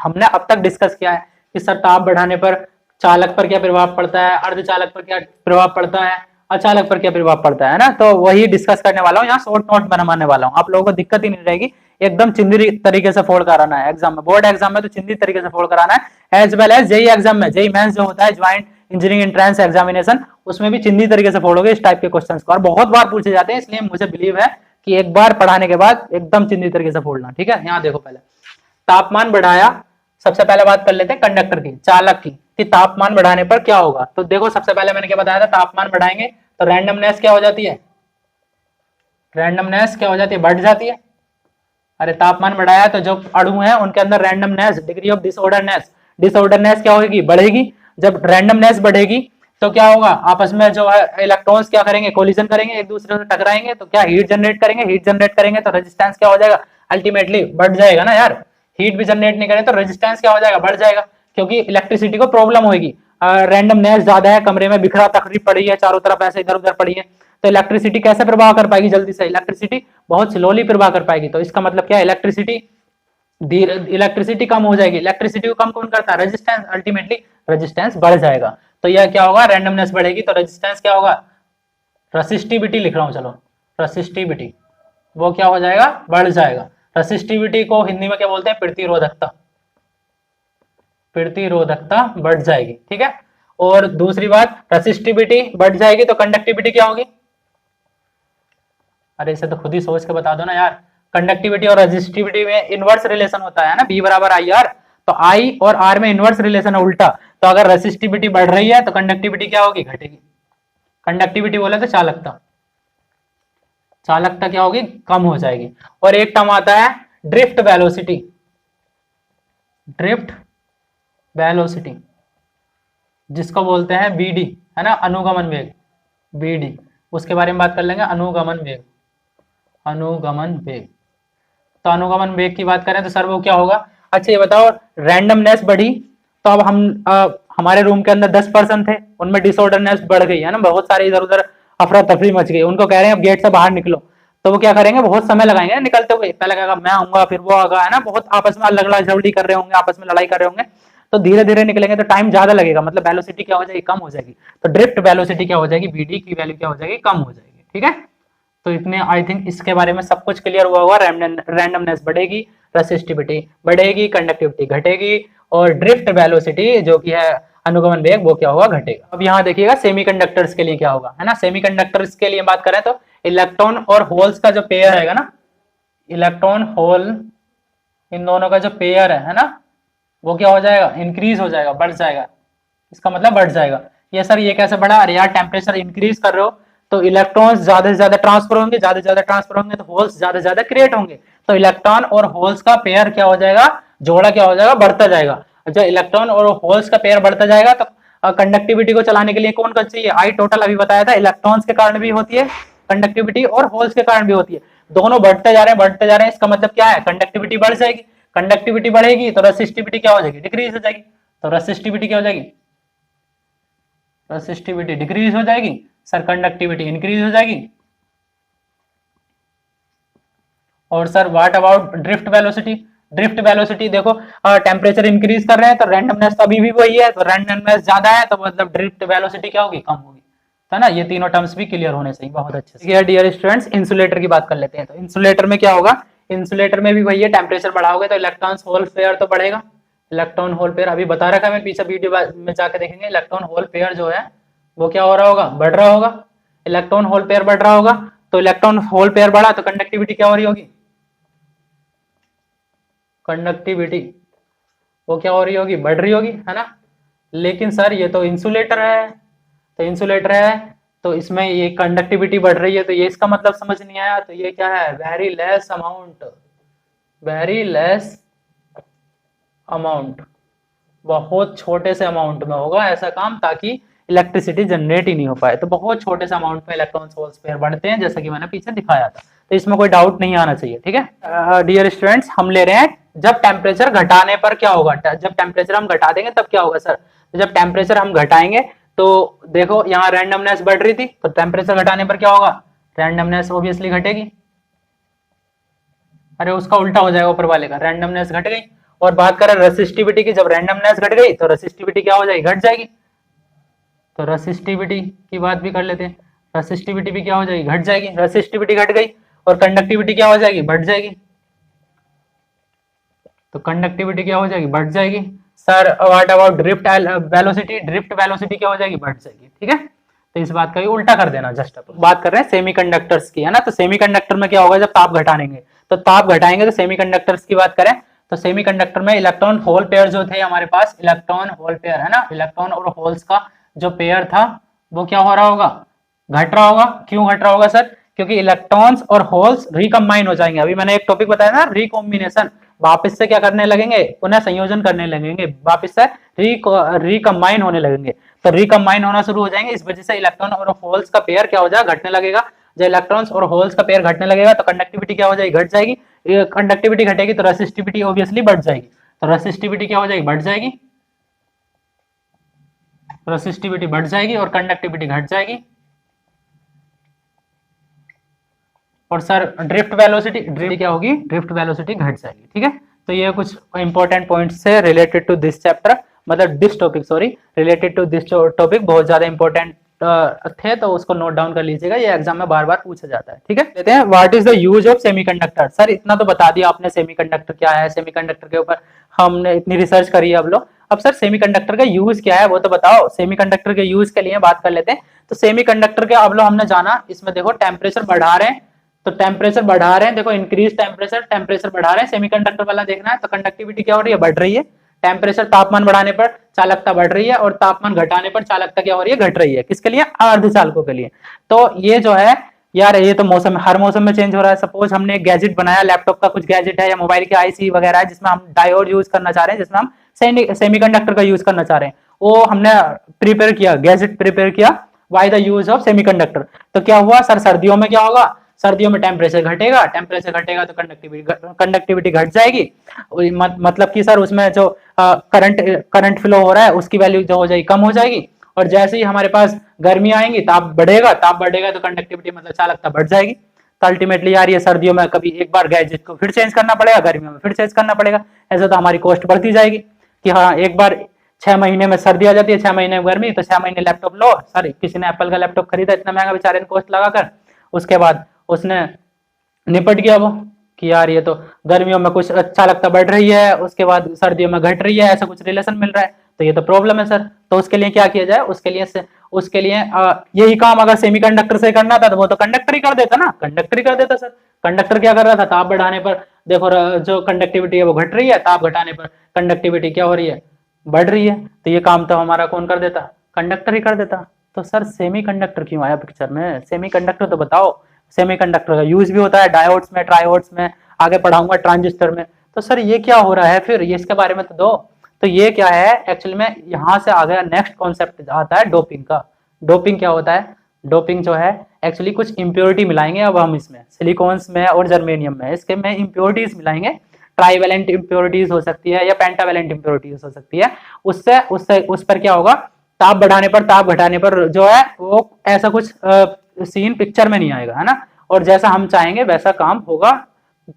हमने अब तक डिस्कस किया है कि सर ताप बढ़ाने पर चालक पर क्या प्रभाव पड़ता है, अर्धचालक पर क्या प्रभाव पड़ता है, अचालक पर क्या प्रभाव पड़ता है ना, तो वही डिस्कस करने वाला हूँ। यहाँ शॉर्ट नोट बनवाने वाला हूँ, आप लोगों को दिक्कत ही नहीं रहेगी। एकदम चिंदी तरीके से फोल्ड कराना है एग्जाम में, बोर्ड एग्जाम में तो चिंदी तरीके से फोल्ड कराना है, as well as JEE exam में, जेई मेंस जो होता है ज्वाइंट इंजीनियरिंग एंट्रेंस एग्जामिनेशन, उसमें भी चिंदी तरीके से फोल्ड होगे इस टाइप के क्वेश्चंस को, और बहुत बार पूछे जाते हैं, इसलिए मुझे बिलीव है कि एक बार पढ़ाने के बाद एकदम चिंदी तरीके से फोड़ना, ठीक है। यहाँ देखो, पहले तापमान बढ़ाया, सबसे पहले बात कर लेते हैं कंडक्टर की, चालक की, कि तापमान बढ़ाने पर क्या होगा। तो देखो सबसे पहले मैंने क्या बताया था, तापमान बढ़ाएंगे तो रैंडमनेस क्या हो जाती है, रैंडमनेस क्या हो जाती है, बढ़ जाती है। अरे तापमान बढ़ाया तो जो अणु है उनके अंदर randomness, degree of disorderness, disorderness क्या होगी, बढ़ेगी। जब रैंडमनेस बढ़ेगी तो क्या होगा, आपस में जो है इलेक्ट्रॉन्स क्या करेंगे, कोलिजन करेंगे, एक दूसरे से टकराएंगे, तो क्या हीट जनरेट करेंगे, हीट जनरेट करेंगे तो रेजिस्टेंस क्या हो जाएगा, अल्टीमेटली बढ़ जाएगा ना यार। हीट भी जनरेट नहीं करें तो रेजिस्टेंस क्या हो जाएगा, बढ़ जाएगा, क्योंकि इलेक्ट्रिसिटी को प्रॉब्लम होगी, रैंडमनेस ज्यादा है, कमरे में बिखरा तकरीब पड़ी है, चारों तरफ ऐसे इधर उधर पड़ी है, तो इलेक्ट्रिसिटी कैसे प्रभाव कर पाएगी जल्दी से, इलेक्ट्रिसिटी बहुत स्लोली प्रभाव कर पाएगी। तो इसका मतलब क्या है, इलेक्ट्रिसिटी कम हो जाएगी। इलेक्ट्रिसिटी को कम कौन करता है, रेजिस्टेंस, अल्टीमेटली रेजिस्टेंस बढ़ जाएगा। तो यह क्या होगा, रैंडमनेस बढ़ेगी तो रेजिस्टेंस क्या होगा, रसिस्टिविटी लिख रहा हूं, चलो रसिस्टिविटी, वो क्या हो जाएगा, बढ़ जाएगा। रसिस्टिविटी को हिंदी में क्या बोलते हैं, प्रतिरोधकता, प्रतिरोधकता बढ़ जाएगी, ठीक है। और दूसरी बात, रसिस्टिविटी बढ़ जाएगी तो कंडक्टिविटी क्या होगी, अरे इसे तो खुद ही सोच के बता दो ना यार। कंडक्टिविटी और रेजिस्टिविटी में इनवर्स रिलेशन होता है ना, बी बराबर आई आर, तो आई और आर में इनवर्स रिलेशन है, उल्टा। तो अगर रेजिस्टिविटी बढ़ रही है तो कंडक्टिविटी क्या होगी, घटेगी। कंडक्टिविटी बोले तो चालकता, चालकता क्या होगी, कम हो जाएगी। और एक टर्म आता है ड्रिफ्ट वेलोसिटी, ड्रिफ्ट वेलोसिटी जिसको बोलते हैं बीडी, है ना, अनुगमन वेग, बीडी, उसके बारे में बात कर लेंगे, अनुगमन वेग, अनुगमन वेग। तो अनुगमन वेग की बात करें तो सर वो क्या होगा, अच्छा ये बताओ, रैंडमनेस बढ़ी तो अब हमारे रूम के अंदर 10 पर्सन थे, उनमें डिसऑर्डरनेस बढ़ गई है ना, बहुत सारे इधर उधर अफरा तफरी मच गई, उनको कह रहे हैं अब गेट से बाहर निकलो, तो वो क्या करेंगे, बहुत समय लगाएंगे निकलते हुए, पहले कहेगा मैं आऊंगा, फिर वो आगा, है ना, बहुत आपस में लड़ाई झगड़ी कर रहे होंगे, आपस में लड़ाई कर रहे होंगे, तो धीरे धीरे निकलेंगे तो टाइम ज्यादा लगेगा, मतलब वेलोसिटी क्या हो जाएगी, कम हो जाएगी। तो ड्रिफ्ट वेलोसिटी क्या हो जाएगी, बीडी की वैल्यू क्या हो जाएगी, कम हो जाएगी, ठीक है। तो इतने आई थिंक इसके बारे में सब कुछ क्लियर हुआ होगा। रैंडमनेस बढ़ेगी, रेसिस्टिविटी बढ़ेगी, कंडक्टिविटी घटेगी, और ड्रिफ्ट वेलोसिटी जो कि है अनुगमन वेग वो क्या होगा, घटेगा। अब यहाँ देखिएगा सेमीकंडक्टर्स के लिए क्या होगा, है ना, सेमीकंडक्टर्स के लिए बात करें तो इलेक्ट्रॉन और होल्स का जो पेयर रहेगा ना, इलेक्ट्रॉन होल इन दोनों का जो पेयर है ना, वो क्या हो जाएगा, इंक्रीज हो जाएगा, बढ़ जाएगा, इसका मतलब बढ़ जाएगा। ये सर ये कैसे बढ़ा, अरे यार टेम्परेचर इंक्रीज कर रहे हो तो इलेक्ट्रॉन्स ज्यादा से ज्यादा ट्रांसफर होंगे, ज्यादा से ज्यादा ट्रांसफर होंगे तो होल्स ज्यादा से ज्यादा क्रिएट होंगे, तो इलेक्ट्रॉन और होल्स का पेयर क्या हो जाएगा, जोड़ा क्या हो जाएगा, बढ़ता जाएगा। जब इलेक्ट्रॉन और होल्स का पेयर बढ़ता जाएगा तो कंडक्टिविटी को चलाने के लिए कौन कौन चाहिए, आई टोटल अभी बताया था, इलेक्ट्रॉन्स के कारण भी होती है कंडक्टिविटी और होल्स के कारण भी होती है, दोनों बढ़ते जा रहे हैं, बढ़ते जा रहे हैं, इसका मतलब क्या है, कंडक्टिविटी बढ़ जाएगी, कंडक्टिविटी बढ़ेगी तो रेसिस्टिविटी क्या हो जाएगी, डिक्रीज हो जाएगी, तो रेसिस्टिविटी क्या हो जाएगी, रेसिस्टिविटी डिक्रीज हो जाएगी, सर कंडक्टिविटी इंक्रीज हो जाएगी। और sir what about drift velocity, drift velocity देखो टेम्परेचर इंक्रीज कर रहे हैं तो रैंडमनेस तो अभी भी वही है, तो रैंडमनेस ज्यादा है तो मतलब ड्रिफ्ट वेलोसिटी क्या होगी, कम होगी, है ना। ये तीनों टर्म्स भी क्लियर होने चाहिए बहुत अच्छे से। डियर स्टूडेंट्स, इंसुलेटर की बात कर लेते हैं। तो इंसुलेटर में क्या होगा, इंसुलेटर में भी वही है, टेम्परेचर बढ़ाओगे तो इलेक्ट्रॉन होल पेयर तो बढ़ेगा, इलेक्ट्रॉन होल पेयर अभी बता रखा है, मैं पीछे वीडियो में जाके देखेंगे, इलेक्ट्रॉन होल पेयर जो है वो क्या हो रहा होगा, बढ़ रहा होगा, इलेक्ट्रॉन होल पेयर बढ़ रहा होगा, तो इलेक्ट्रॉन होल पेयर बढ़ा तो कंडक्टिविटी क्या हो रही होगी, कंडक्टिविटी वो क्या हो रही होगी, बढ़ रही होगी, है ना। लेकिन सर ये तो इंसुलेटर है, तो इंसुलेटर है तो इसमें ये कंडक्टिविटी बढ़ रही है, तो ये इसका मतलब समझ नहीं आया, तो ये क्या है, very less amount, very less amount, बहुत छोटे से अमाउंट में होगा ऐसा काम, ताकि इलेक्ट्रिसिटी जनरेट ही नहीं हो पाए, तो बहुत छोटे से अमाउंट में इलेक्ट्रॉन होल्स पेयर बढ़ते हैं, जैसा कि मैंने पीछे दिखाया था, तो इसमें कोई डाउट नहीं आना चाहिए, ठीक है। डियर स्टूडेंट्स, हम ले रहे हैं जब टेम्परेचर घटाने पर क्या होगा, जब टेम्परेचर हम घटा देंगे तब क्या होगा सर, जब टेम्परेचर हम घटाएंगे तो देखो यहाँ रैंडमनेस बढ़ रही थी, तो टेम्परेचर घटाने पर क्या होगा, रैंडमनेस ऑब्वियसली घटेगी। अरे उसका उल्टा हो जाएगा ऊपर वाले का, रैंडमनेस घट गई। और बात करें रेसिस्टिविटी की, जब रैंडमनेस घट गई तो रेसिस्टिविटी क्या हो जाएगी, घट जाएगी। तो रेसिस्टिविटी की बात भी कर लेते हैं, रेसिस्टिविटी भी क्या हो जाएगी, घट जाएगी। रेसिस्टिविटी घट गई और कंडक्टिविटी क्या हो जाएगी, बढ़ जाएगी। तो कंडक्टिविटी क्या हो जाएगी, बढ़ जाएगी। Sir what about drift velocity, drift velocity क्या हो जाएगी, बढ़ जाएगी। ठीक है, तो इस बात का भी उल्टा कर देना। जस्ट बात कर रहे हैं सेमीकंडक्टर्स की, है ना। तो सेमीकंडक्टर में क्या होगा, जब ताप घटाएंगे तो ताप घटाएंगे, तो सेमीकंडक्टर्स की बात करें तो सेमीकंडक्टर में इलेक्ट्रॉन होल पेयर जो थे हमारे पास, इलेक्ट्रॉन होल पेयर, है ना, इलेक्ट्रॉन और होल्स का जो पेयर था वो क्या हो रहा होगा, घट रहा होगा। क्यों घट रहा होगा सर, क्योंकि इलेक्ट्रॉन्स और होल्स रिकम्बाइन हो जाएंगे। अभी मैंने एक टॉपिक बताया ना, रिकॉम्बिनेशन, वापस से क्या करने लगेंगे, पुनः संयोजन करने लगेंगे, वापस से रिकम्बाइन होने लगेंगे। तो रिकम्बाइन होना शुरू हो जाएंगे, इस वजह से इलेक्ट्रॉन और होल्स का पेयर क्या हो जाएगा, घटने लगेगा। जब इलेक्ट्रॉन्स और होल्स का पेयर घटने लगेगा तो कंडक्टिविटी क्या हो जाएगी, घट जाएगी। कंडक्टिविटी घटेगी तो रेसिस्टिविटी ऑब्वियसली बढ़ जाएगी। तो रेसिस्टिविटी क्या हो जाएगी, बढ़ जाएगी। रेसिस्टिविटी बढ़ जाएगी और कंडक्टिविटी घट जाएगी। और सर ड्रिफ्ट वेलोसिटी, ड्रिफ्ट क्या होगी, ड्रिफ्ट वेलोसिटी घट जाएगी। ठीक है, तो ये कुछ इंपॉर्टेंट पॉइंट्स है रिलेटेड टू दिस चैप्टर, मतलब this topic, sorry, related to this topic, बहुत ज्यादा इंपॉर्टेंट थे, तो उसको नोट डाउन कर लीजिएगा, ये एग्जाम में बार बार पूछा जाता है। ठीक है, लेते हैं what is the use of semiconductor. Sir इतना तो बता दिया आपने, सेमीकंडक्टर क्या है, सेमीकंडक्टर के ऊपर हमने इतनी रिसर्च करी है अब लोग। अब सर सेमीकंडक्टर का यूज क्या है वो तो बताओ। सेमीकंडक्टर के यूज के लिए बात कर लेते हैं। तो सेमीकंडक्टर के अब लोग हमने जाना, इसमें देखो टेम्परेचर बढ़ा रहे हैं, तो टेम्परेचर बढ़ा रहे हैं, देखो इंक्रीज टेम्परेचर, टेम्परेचर बढ़ा रहे हैं, सेमीकंडक्टर वाला देखना है। तो कंडक्टिविटी क्या हो रही है, बढ़ रही है। टेम्परेचर, तापमान बढ़ाने पर चालकता बढ़ रही है और तापमान घटाने पर चालकता क्या हो रही है, घट रही है। किसके लिए, अर्धचालकों के लिए। तो ये जो है यार, ये तो मौसम, हर मौसम में चेंज हो रहा है। सपोज हमने एक गैजेट बनाया, लैपटॉप का कुछ गैजेट है या मोबाइल के आईसी वगैरह है, जिसमें हम डायोड यूज करना चाह रहे हैं, जिसमें हम सेमीकंडक्टर का यूज करना चाह रहे हैं, वो हमने प्रिपेयर किया, गैजेट प्रिपेयर किया by the use of semiconductor. तो क्या हुआ सर, सर्दियों में क्या होगा, सर्दियों में टेम्परेचर घटेगा, टेम्परेचर घटेगा तो कंडक्टिविटी घट जाएगी। मतलब कि सर उसमें जो करंट फ्लो हो रहा है उसकी वैल्यू जो हो जाएगी, कम हो जाएगी। और जैसे ही हमारे पास गर्मी आएंगी, ताप बढ़ेगा तो कंडक्टिविटी मतलब चालकता बढ़ जाएगी। तो अल्टीमेटली यार ये सर्दियों में कभी एक बार गैजेट को फिर चेंज करना पड़ेगा, गर्मियों में फिर चेंज करना पड़ेगा। ऐसे तो हमारी कॉस्ट बढ़ती जाएगी कि हाँ एक बार 6 महीने में सर्दी आ जाती है, 6 महीने में गर्मी, तो 6 महीने लैपटॉप लो। सर किसी ने एप्पल का लैपटॉप खरीदा इतना महंगा बेचारे ने कॉस्ट लगाकर, उसके बाद उसने निपट गया वो कि यार ये तो गर्मियों में कुछ अच्छा लगता बढ़ रही है, उसके बाद सर्दियों में घट रही है, ऐसा कुछ रिलेशन मिल रहा है, तो ये तो प्रॉब्लम है सर। तो उसके लिए क्या किया जाए, उसके लिए यही काम अगर सेमीकंडक्टर से करना था तो वो तो कंडक्टर ही कर देता ना, कंडक्टर ही कर देता सर। कंडक्टर क्या कर रहा था, ताप बढ़ाने पर देखो जो कंडक्टिविटी है वो घट रही है, ताप घटाने पर कंडक्टिविटी क्या हो रही है, बढ़ रही है। तो ये काम तो हमारा कौन कर देता, कंडक्टर ही कर देता। तो सर सेमीकंडक्टर क्यों आया पिक्चर में, सेमीकंडक्टर तो बताओ। सेमीकंडक्टर का यूज भी होता है डायोड्स में, ट्रायोड्स में, आगे पढ़ाऊंगा ट्रांजिस्टर में। तो सर ये क्या हो रहा है फिर, ये इसके बारे में तो दो। तो ये क्या है एक्चुअली में, यहाँ से आगे नेक्स्ट कॉन्सेप्ट आता है डोपिंग का। डोपिंग क्या होता है, डोपिंग जो है एक्चुअली कुछ इंप्योरिटी मिलाएंगे अब हम इसमें, सिलिकॉन्स में और जर्मेनियम में, इसके में इंप्योरिटीज मिलाएंगे। ट्राइवेलेंट इंप्योरिटीज हो सकती है या पेंटावेलेंट इंप्योरिटीज हो सकती है। उससे उससे उस पर क्या होगा, ताप बढ़ाने पर ताप घटाने पर जो है वो ऐसा कुछ सीन पिक्चर में नहीं आएगा, है ना। और जैसा हम चाहेंगे वैसा काम होगा,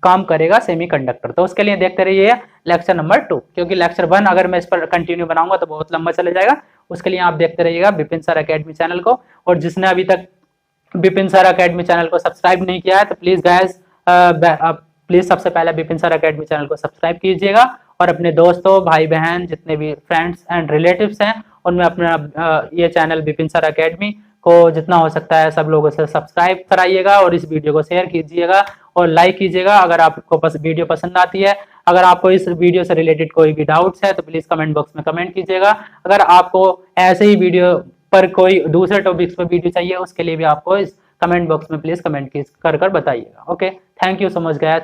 काम करेगा सेमीकंडक्टर। तो उसके लिए देखते रहिए लेक्चर नंबर 2, क्योंकि लेक्चर 1 अगर मैं इस पर कंटिन्यू बनाऊंगा तो बहुत लंबा चले जाएगा। उसके लिए आप देखते रहिएगा विपिन सर एकेडमी चैनल को। और जिसने अभी तक विपिन सर एकेडमी चैनल को सब्सक्राइब नहीं किया है तो प्लीज गाइस, प्लीज सबसे पहले विपिन सर एकेडमी चैनल को सब्सक्राइब कीजिएगा और अपने दोस्तों, भाई बहन, जितने भी फ्रेंड्स एंड रिलेटिव्स हैं उनमें अपना ये चैनल विपिन सर एकेडमी को जितना हो सकता है सब लोगों से सब्सक्राइब कराइएगा और इस वीडियो को शेयर कीजिएगा और लाइक कीजिएगा अगर आपको वीडियो पसंद आती है। अगर आपको इस वीडियो से रिलेटेड कोई भी डाउट्स है तो प्लीज कमेंट बॉक्स में कमेंट कीजिएगा। अगर आपको ऐसे ही वीडियो पर कोई दूसरे टॉपिक्स पर वीडियो चाहिए उसके लिए भी आपको इस कमेंट बॉक्स में प्लीज कमेंट कर बताइएगा। Okay, thank you so much guys.